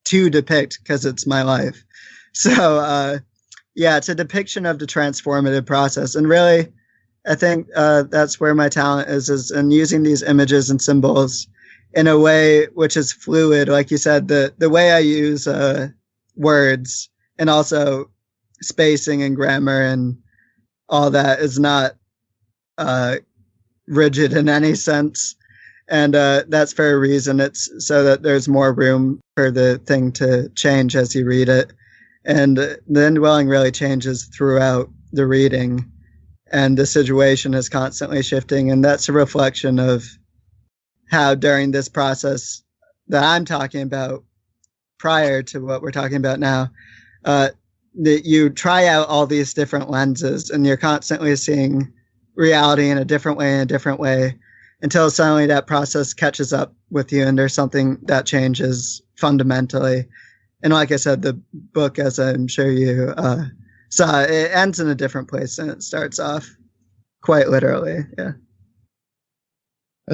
to depict, because it's my life. So, yeah, it's a depiction of the transformative process. And really, I think that's where my talent is in using these images and symbols in a way which is fluid. Like you said, the way I use words and also spacing and grammar and all that is not rigid in any sense. And that's for a reason. It's so that there's more room for the thing to change as you read it. And the indwelling really changes throughout the reading, and the situation is constantly shifting. And that's a reflection of how during this process that I'm talking about, prior to what we're talking about now, that you try out all these different lenses, and you're constantly seeing reality in a different way, until suddenly that process catches up with you and there's something that changes fundamentally. And like I said, the book, as I'm sure you saw, it ends in a different place than it starts off, quite literally. Yeah.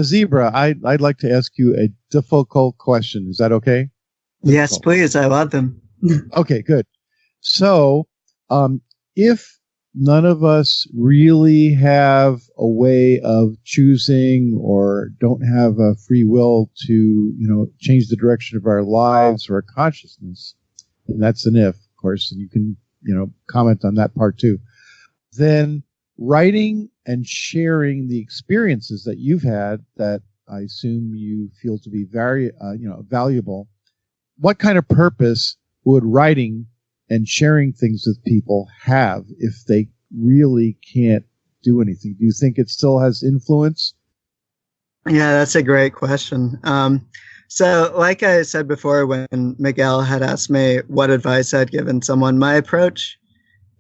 Zebra, I'd like to ask you a difficult question. Is that okay? Yes, please. I love them. Okay, good. So, if none of us really have a way of choosing or don't have a free will to, change the direction of our lives or our consciousness, and that's an if, of course, and you can, comment on that part too, then writing and sharing the experiences that you've had that I assume you feel to be very, valuable, what kind of purpose would writing and sharing things with people have if they really can't do anything? Do you think it still has influence? Yeah, that's a great question. So like I said before, when Miguel had asked me what advice I'd given someone, my approach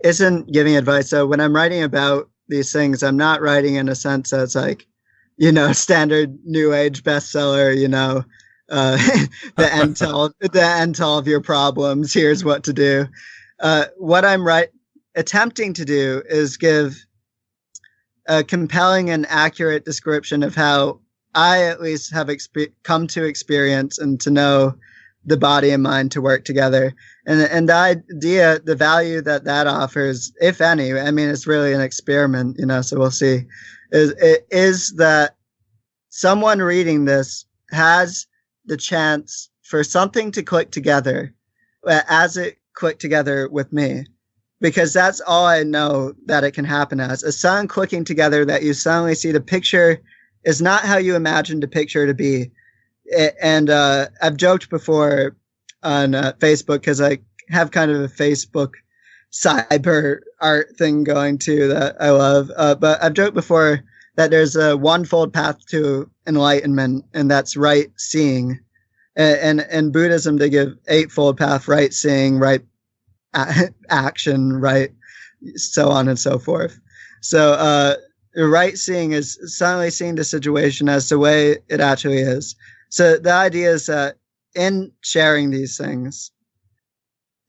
isn't giving advice. So when I'm writing about these things, I'm not writing in a sense that's like, standard new age bestseller, the end to all of your problems. Here's what to do. What I'm attempting to do is give a compelling and accurate description of how I at least have come to experience and to know the body and mind to work together. And the idea, the value that offers, if any, I mean, it's really an experiment, so we'll see, is that someone reading this has the chance for something to click together as it clicked together with me. Because that's all I know that it can happen as. A sun clicking together that you suddenly see the picture is not how you imagined the picture to be. And I've joked before on Facebook, because I have kind of a Facebook cyber art thing going too that I love. But I've joked before that there's a one-fold path to enlightenment, and that's right seeing. And in Buddhism, they give eightfold path: right seeing, right action, right, so on and so forth. So right seeing is suddenly seeing the situation as the way it actually is. So the idea is that in sharing these things,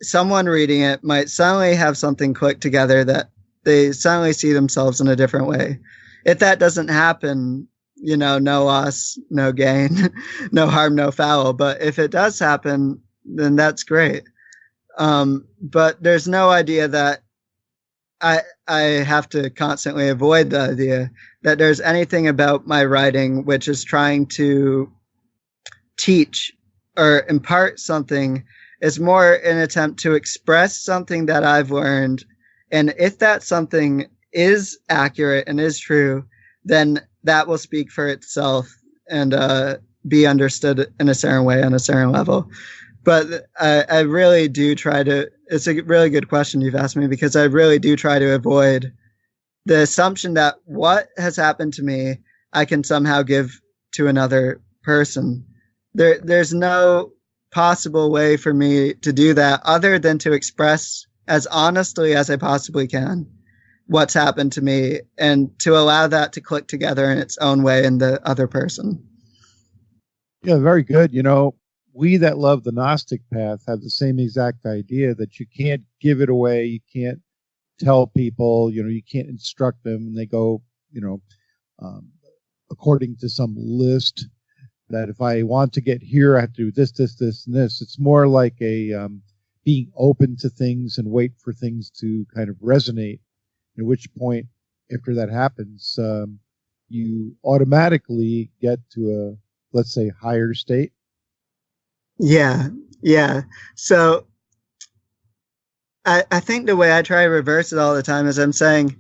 someone reading it might suddenly have something click together that they suddenly see themselves in a different way. If that doesn't happen, no loss, no gain, no harm, no foul. But if it does happen, then that's great. But there's no idea that I have to constantly avoid the idea that there's anything about my writing which is trying to teach or impart something. It's more an attempt to express something that I've learned. And if that something is accurate and is true, then that will speak for itself and be understood in a certain way, on a certain level. But I really do try to, it's a really good question you've asked me, because I really do try to avoid the assumption that what has happened to me, I can somehow give to another person. There's no possible way for me to do that other than to express as honestly as I possibly can what's happened to me, and to allow that to click together in its own way in the other person. Yeah, very good. We that love the Gnostic path have the same exact idea that you can't give it away. You can't tell people, you can't instruct them and they go according to some list that if I want to get here, I have to do this, this, this, and this. It's more like a being open to things and wait for things to kind of resonate, at which point, after that happens, you automatically get to a, let's say, higher state. Yeah. So I think the way I try to reverse it all the time is I'm saying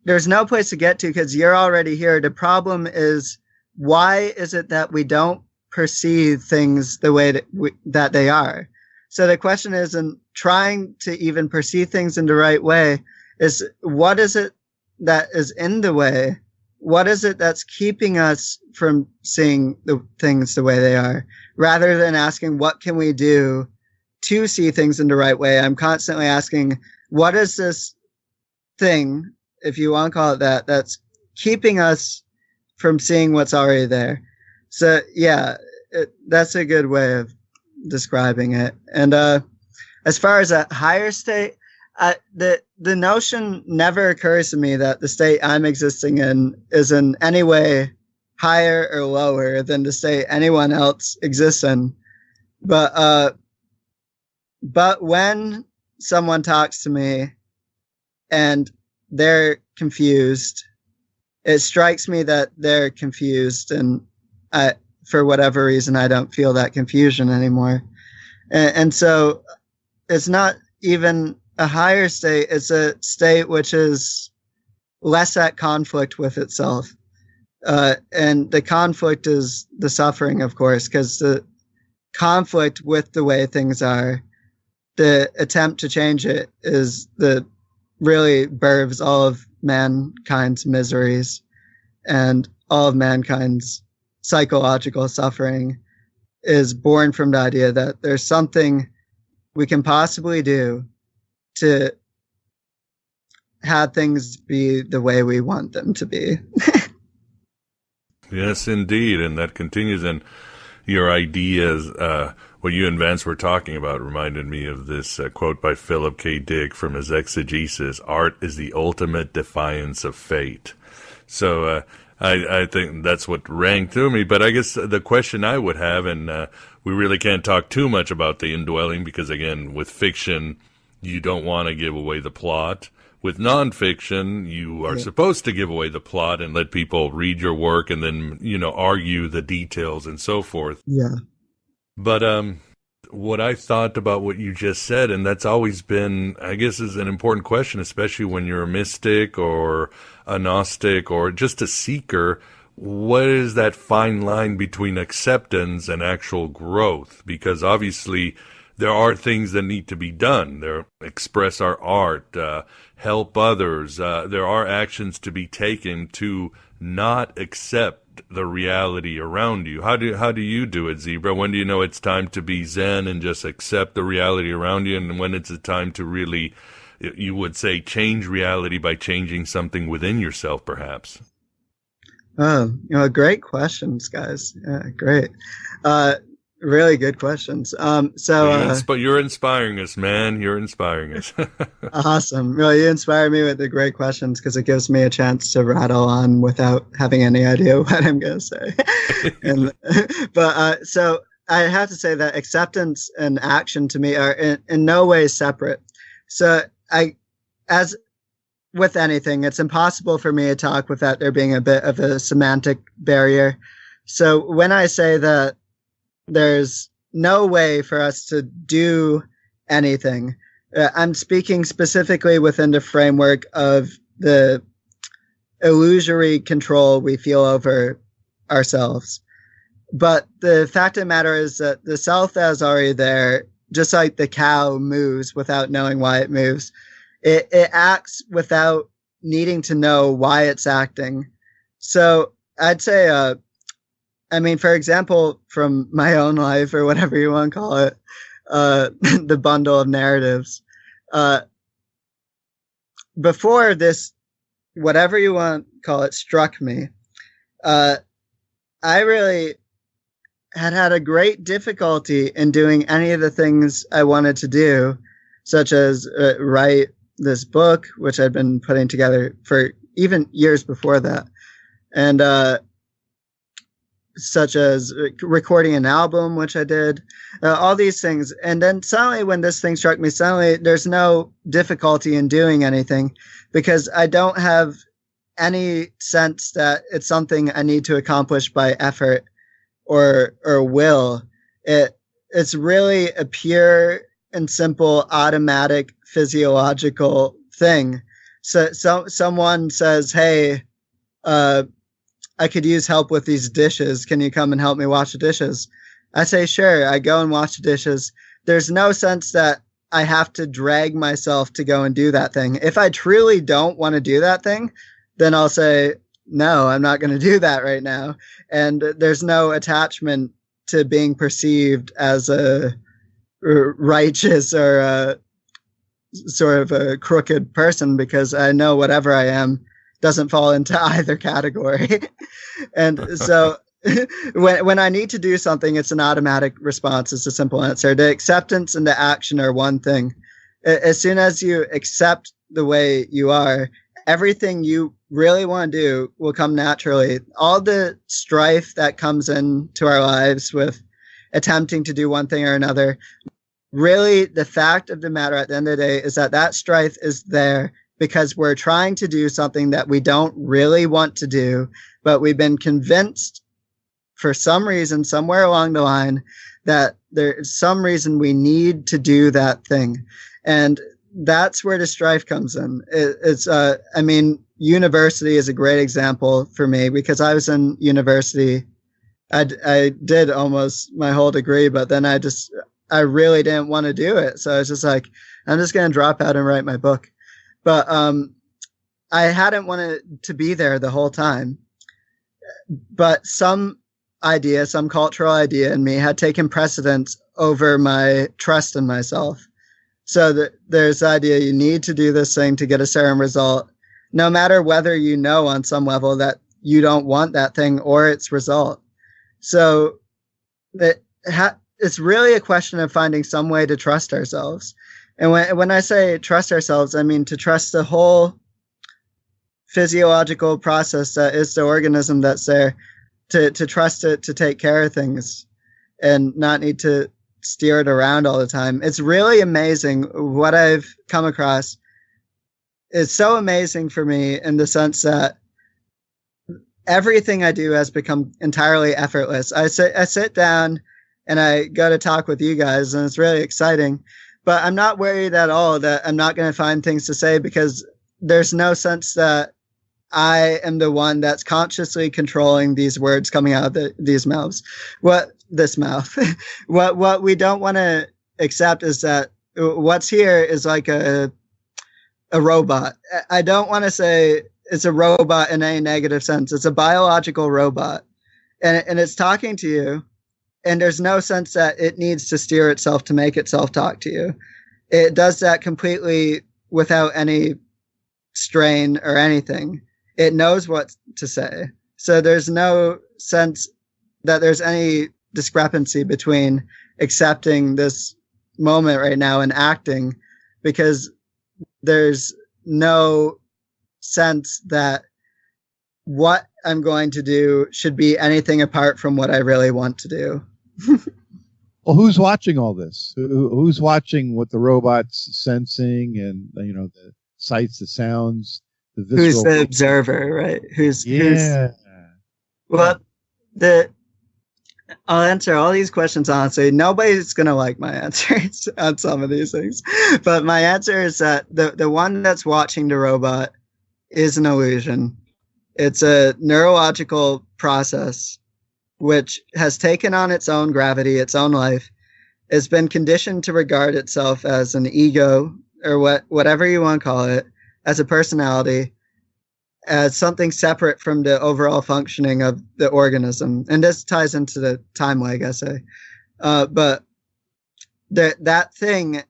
there's no place to get to because you're already here. The problem is, why is it that we don't perceive things the way that they are? So the question is, in trying to even perceive things in the right way, is what is it that is in the way? What is it that's keeping us from seeing the things the way they are? Rather than asking, what can we do to see things in the right way? I'm constantly asking, what is this thing, if you want to call it that, that's keeping us from seeing what's already there? So yeah, that's a good way of describing it. And as far as a higher state, the notion never occurs to me that the state I'm existing in is in any way higher or lower than the state anyone else exists in. But when someone talks to me and they're confused, it strikes me that they're confused, and for whatever reason, I don't feel that confusion anymore. And so it's not even a higher state. It's a state which is less at conflict with itself. And the conflict is the suffering, of course, because the conflict with the way things are, the attempt to change it is the really births all of mankind's miseries and all of mankind's psychological suffering is born from the idea that there's something we can possibly do to have things be the way we want them to be. Yes, indeed. And that continues. And your ideas, what you and Vance were talking about reminded me of this quote by Philip K. Dick from his Exegesis: "Art is the ultimate defiance of fate." So I think that's what rang through me. But I guess the question I would have, and we really can't talk too much about the indwelling because, again, with fiction, you don't want to give away the plot. With nonfiction, you are supposed to give away the plot and let people read your work and then, argue the details and so forth. Yeah. But what I thought about what you just said, and that's always been, I guess, is an important question, especially when you're a mystic or a Gnostic or just a seeker. What is that fine line between acceptance and actual growth? Because obviously there are things that need to be done. Express our art, help others. There are actions to be taken to not accept the reality around you. How do you do it, Zebra? When do you know it's time to be Zen and just accept the reality around you, and when it's a time to really, you would say, change reality by changing something within yourself, perhaps? Oh, great questions, guys. Yeah, great. Really good questions. You're inspiring us, man. You're inspiring us. Awesome. Well, you inspire me with the great questions because it gives me a chance to rattle on without having any idea what I'm going to say. So I have to say that acceptance and action to me are in no way separate. So as with anything, it's impossible for me to talk without there being a bit of a semantic barrier. So when I say that there's no way for us to do anything, I'm speaking specifically within the framework of the illusory control we feel over ourselves. But the fact of the matter is that the self that is already there, just like the cow moves without knowing why it moves, it acts without needing to know why it's acting. So I'd say, for example, from my own life or whatever you want to call it, the bundle of narratives, before this, whatever you want to call it, struck me, I really had a great difficulty in doing any of the things I wanted to do, such as write this book, which I'd been putting together for even years before that. And such as recording an album, which I did, all these things. And then suddenly when this thing struck me, suddenly there's no difficulty in doing anything because I don't have any sense that it's something I need to accomplish by effort or will. It's really a pure and simple automatic physiological thing. So someone says, hey, I could use help with these dishes. Can you come and help me wash the dishes? I say, sure. I go and wash the dishes. There's no sense that I have to drag myself to go and do that thing. If I truly don't want to do that thing, then I'll say, no, I'm not going to do that right now. And there's no attachment to being perceived as a righteous or a sort of a crooked person because I know whatever I am doesn't fall into either category. And so when I need to do something, it's an automatic response. It's a simple answer. The acceptance and the action are one thing. As soon as you accept the way you are, everything you really want to do will come naturally. All the strife that comes into our lives with attempting to do one thing or another, really the fact of the matter at the end of the day is that strife is there because we're trying to do something that we don't really want to do, but we've been convinced for some reason, somewhere along the line, that there's some reason we need to do that thing. And that's where the strife comes in. University is a great example for me because I was in university. I did almost my whole degree, but then I really didn't want to do it. So I was just like, I'm just going to drop out and write my book. But I hadn't wanted to be there the whole time. But some cultural idea in me had taken precedence over my trust in myself. So there's the idea you need to do this thing to get a certain result, no matter whether you know on some level that you don't want that thing or its result. So it's really a question of finding some way to trust ourselves. And when I say trust ourselves, I mean to trust the whole physiological process that is the organism that's there, to trust it to take care of things and not need to steer it around all the time. It's really amazing what I've come across. It's so amazing for me in the sense that everything I do has become entirely effortless. I sit down and I go to talk with you guys, and it's really exciting. But I'm not worried at all that I'm not going to find things to say because there's no sense that I am the one that's consciously controlling these words coming out of these mouths. What we don't want to accept is that what's here is like a robot. I don't want to say it's a robot in any negative sense. It's a biological robot, and it's talking to you. And there's no sense that it needs to steer itself to make itself talk to you. It does that completely without any strain or anything. It knows what to say. So there's no sense that there's any discrepancy between accepting this moment right now and acting, because there's no sense that what I'm going to do should be anything apart from what I really want to do. Well, who's watching all this? Who's watching what the robot's sensing and, the sights, the sounds, the visceral... Who's the observer, right? I'll answer all these questions honestly. Nobody's going to like my answers on some of these things. But my answer is that the one that's watching the robot is an illusion. It's a neurological process which has taken on its own gravity, its own life. It's been conditioned to regard itself as an ego, or whatever you want to call it, as a personality, as something separate from the overall functioning of the organism. And this ties into the time lag essay. But that thing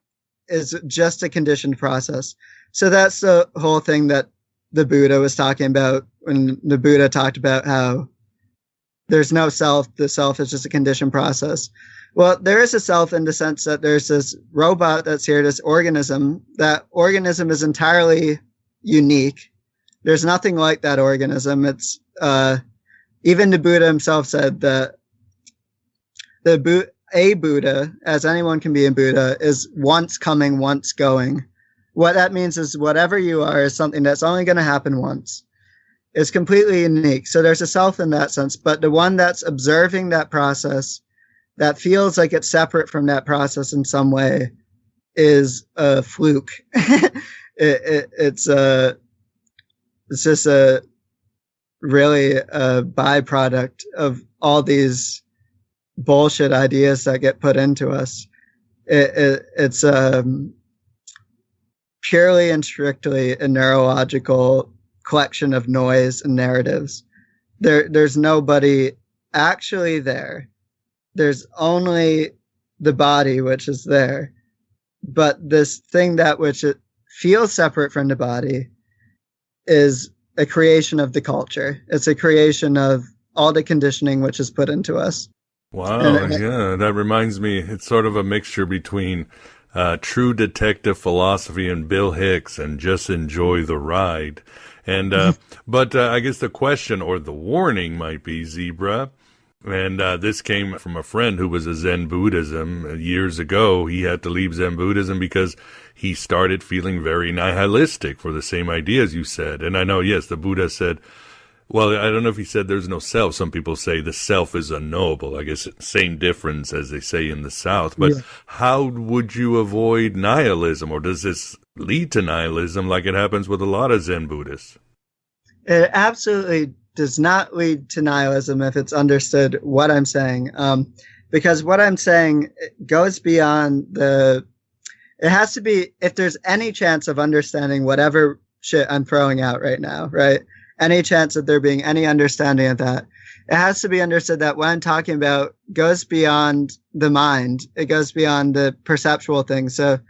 is just a conditioned process. So that's the whole thing that the Buddha was talking about when the Buddha talked about how there's no self. The self is just a conditioned process. Well, there is a self in the sense that there's this robot that's here, this organism. That organism is entirely unique. There's nothing like that organism. It's even the Buddha himself said that a Buddha, as anyone can be a Buddha, is once coming, once going. What that means is whatever you are is something that's only going to happen once. It's completely unique. So there's a self in that sense, but the one that's observing that process, that feels like it's separate from that process in some way, is a fluke. It's just a really a byproduct of all these bullshit ideas that get put into us. It's purely and strictly a neurological collection of noise and narratives. There's nobody actually there. There's only the body which is there. But this thing that which it feels separate from the body is a creation of the culture. It's a creation of all the conditioning which is put into us. Wow, yeah, that reminds me, it's sort of a mixture between True Detective Philosophy and Bill Hicks and Just Enjoy the Ride. And but I guess the question or the warning might be, Zebra, and this came from a friend who was a Zen Buddhism years ago. He had to leave Zen Buddhism because he started feeling very nihilistic for the same ideas you said. And I know, yes, the Buddha said, well, I don't know if he said there's no self. Some people say the self is unknowable. I guess same difference as they say in the South. But how would you avoid nihilism? Or does this lead to nihilism like it happens with a lot of Zen Buddhists? It absolutely does not lead to nihilism if it's understood what I'm saying. Because what I'm saying goes beyond it has to be, if there's any chance of understanding whatever shit I'm throwing out right now, right? Any chance of there being any understanding of that, it has to be understood that what I'm talking about goes beyond the mind. It goes beyond the perceptual thing. So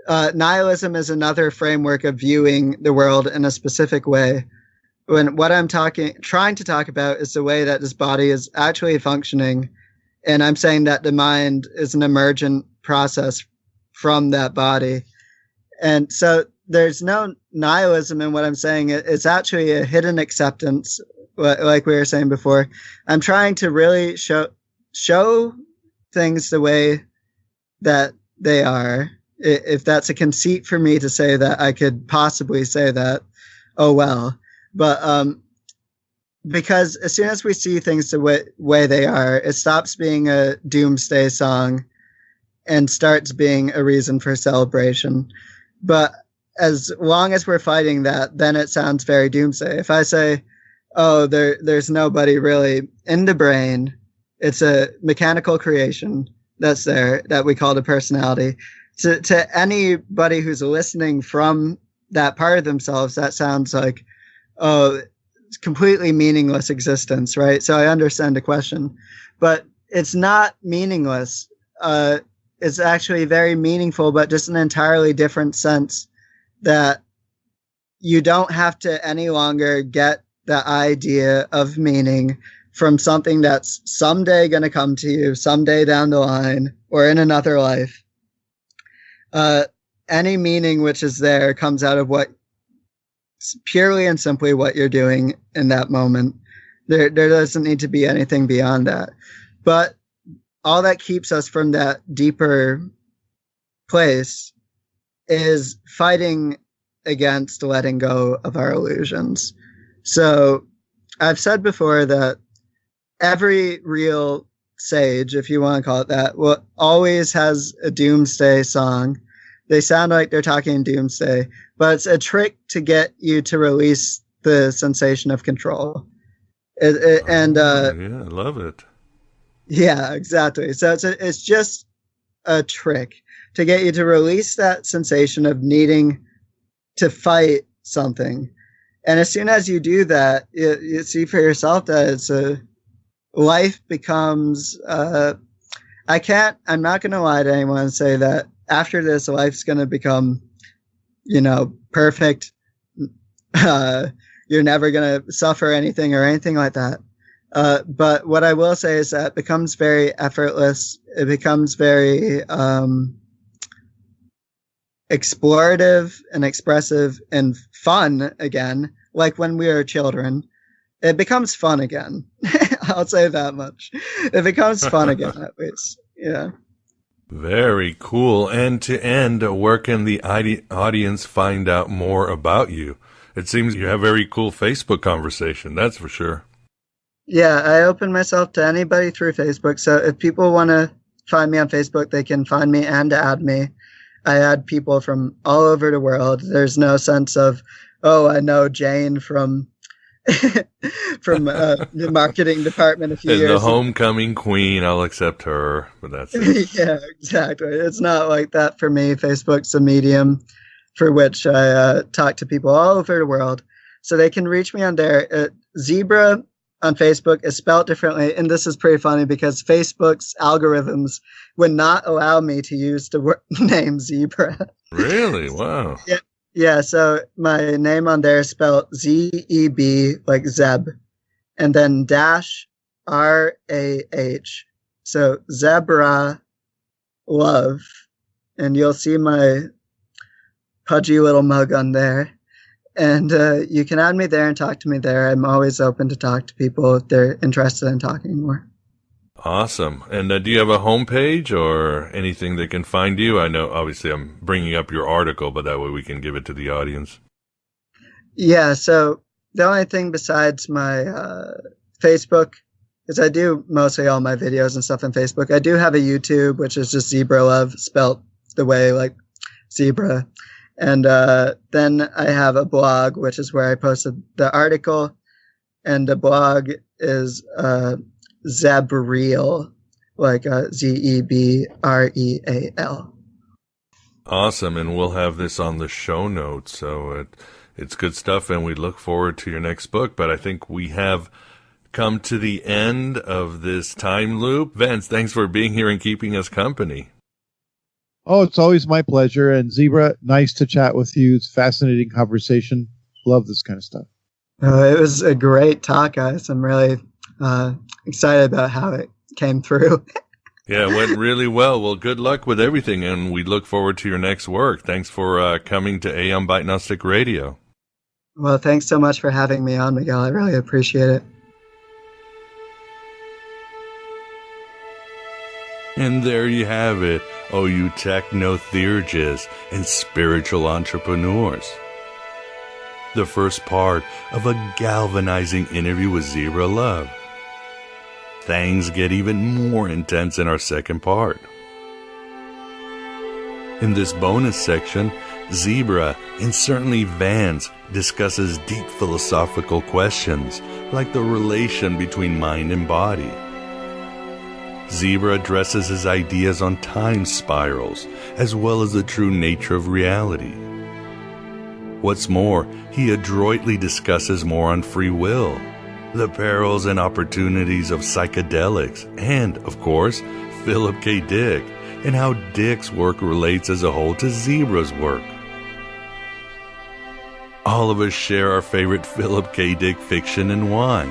nihilism is another framework of viewing the world in a specific way. When what I'm trying to talk about is the way that this body is actually functioning. And I'm saying that the mind is an emergent process from that body. And so there's no nihilism in what I'm saying. It's actually a hidden acceptance, like we were saying before. I'm trying to really show things the way that they are. If that's a conceit for me to say that, I could possibly say that, oh well. But because as soon as we see things the way they are, it stops being a doomsday song and starts being a reason for celebration. But as long as we're fighting that, then it sounds very doomsday. If I say, oh, there's nobody really in the brain, it's a mechanical creation that's there that we call the personality. To anybody who's listening from that part of themselves, that sounds like, oh, it's completely meaningless existence, right? So I understand the question, but it's not meaningless. It's actually very meaningful, but just an entirely different sense that you don't have to any longer get the idea of meaning from something that's someday going to come to you, someday down the line, or in another life. Any meaning which is there comes out of purely and simply what you're doing in that moment. There doesn't need to be anything beyond that. But all that keeps us from that deeper place is fighting against letting go of our illusions. So I've said before that every real sage, if you want to call it that, always has a doomsday song. They sound like they're talking doomsday, but it's a trick to get you to release the sensation of control. Yeah, I love it. Yeah, exactly. So it's just a trick to get you to release that sensation of needing to fight something. And as soon as you do that, you see for yourself that life becomes, I'm not going to lie to anyone and say that after this, life's going to become, perfect. You're never going to suffer anything or anything like that. But what I will say is that it becomes very effortless. It becomes very explorative and expressive and fun again. like when we were children, it becomes fun again. I'll say that much. It becomes fun again, at least. Yeah. Very cool. And to end, where can the audience find out more about you? It seems you have a very cool Facebook conversation, that's for sure. Yeah, I open myself to anybody through Facebook. So if people want to find me on Facebook, they can find me and add me. I add people from all over the world. There's no sense of, oh, I know Jane from the marketing department a few years the homecoming queen, I'll accept her, but that's it. Yeah, exactly. It's not like that for me. Facebook's a medium for which I talk to people all over the world. So they can reach me on there. Zebra on Facebook is spelled differently, and this is pretty funny because Facebook's algorithms would not allow me to use the name Zebra. Really? Wow. Yeah, so my name on there is spelled Z-E-B, like Zeb, and then dash R-A-H. So Zebra Love, and you'll see my pudgy little mug on there. And you can add me there and talk to me there. I'm always open to talk to people if they're interested in talking more. Awesome. And do you have a homepage or anything that can find you? I know, obviously, I'm bringing up your article, but that way we can give it to the audience. Yeah, so the only thing besides my Facebook is I do mostly all my videos and stuff on Facebook. I do have a YouTube, which is just Zebra Love, spelt the way like zebra. And then I have a blog, which is where I posted the article. And the blog is Zebreel, like Zebreel. Awesome, and we'll have this on the show notes, so it's good stuff, and we look forward to your next book. But I think we have come to the end of this time loop. Vince, thanks for being here and keeping us company. Oh, it's always my pleasure. And Zebra, nice to chat with you. It's a fascinating conversation. Love this kind of stuff. It was a great talk, guys. I'm really excited about how it came through. Yeah, it went really well. Well, good luck with everything, and we look forward to your next work. Thanks for coming to AM by Gnostic Radio. Well, thanks so much for having me on, Miguel. I really appreciate it. And there you have it, oh you techno-theurgists and spiritual entrepreneurs. The first part of a galvanizing interview with Zebra Love. Things get even more intense in our second part. In this bonus section, Zebra and certainly Vance discusses deep philosophical questions like the relation between mind and body. Zebra addresses his ideas on time spirals, as well as the true nature of reality. What's more, he adroitly discusses more on free will, the perils and opportunities of psychedelics, and, of course, Philip K. Dick, and how Dick's work relates as a whole to Zebra's work. All of us share our favorite Philip K. Dick fiction and why.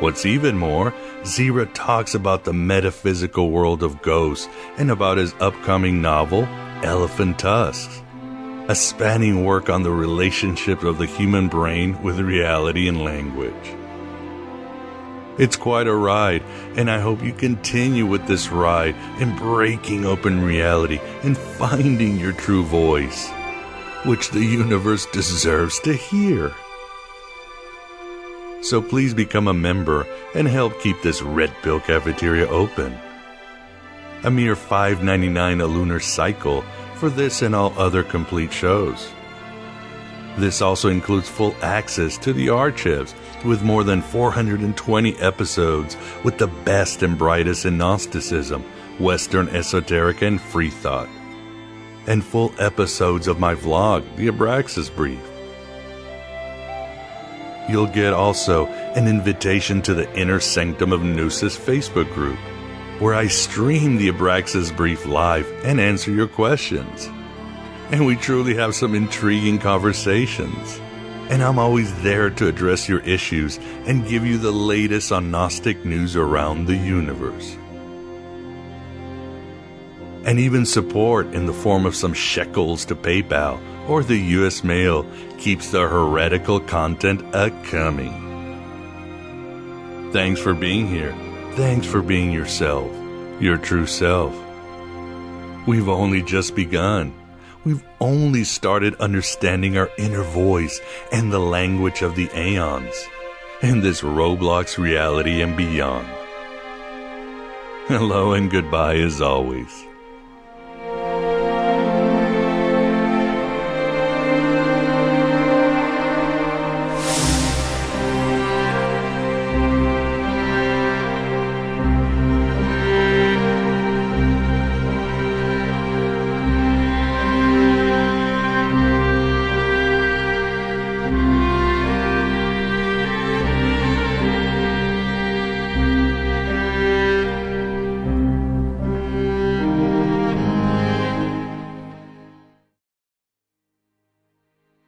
What's even more, Zebra talks about the metaphysical world of ghosts and about his upcoming novel, Elephant Tusks, a spanning work on the relationship of the human brain with reality and language. It's quite a ride, and I hope you continue with this ride in breaking open reality and finding your true voice, which the universe deserves to hear. So please become a member and help keep this Red Pill Cafeteria open. A mere $5.99 a lunar cycle for this and all other complete shows. This also includes full access to the archives with more than 420 episodes with the best and brightest in Gnosticism, Western esoteric, and free thought. And full episodes of my vlog, The Abraxas Brief. You'll get also an invitation to the Inner Sanctum of Gnosis Facebook group, where I stream the Abraxas Brief live and answer your questions. And we truly have some intriguing conversations. And I'm always there to address your issues and give you the latest on Gnostic news around the universe. And even support in the form of some shekels to PayPal or the U.S. mail keeps the heretical content a-coming. Thanks for being here. Thanks for being yourself, your true self. We've only just begun. We've only started understanding our inner voice and the language of the aeons, in this Roblox reality and beyond. Hello and goodbye as always.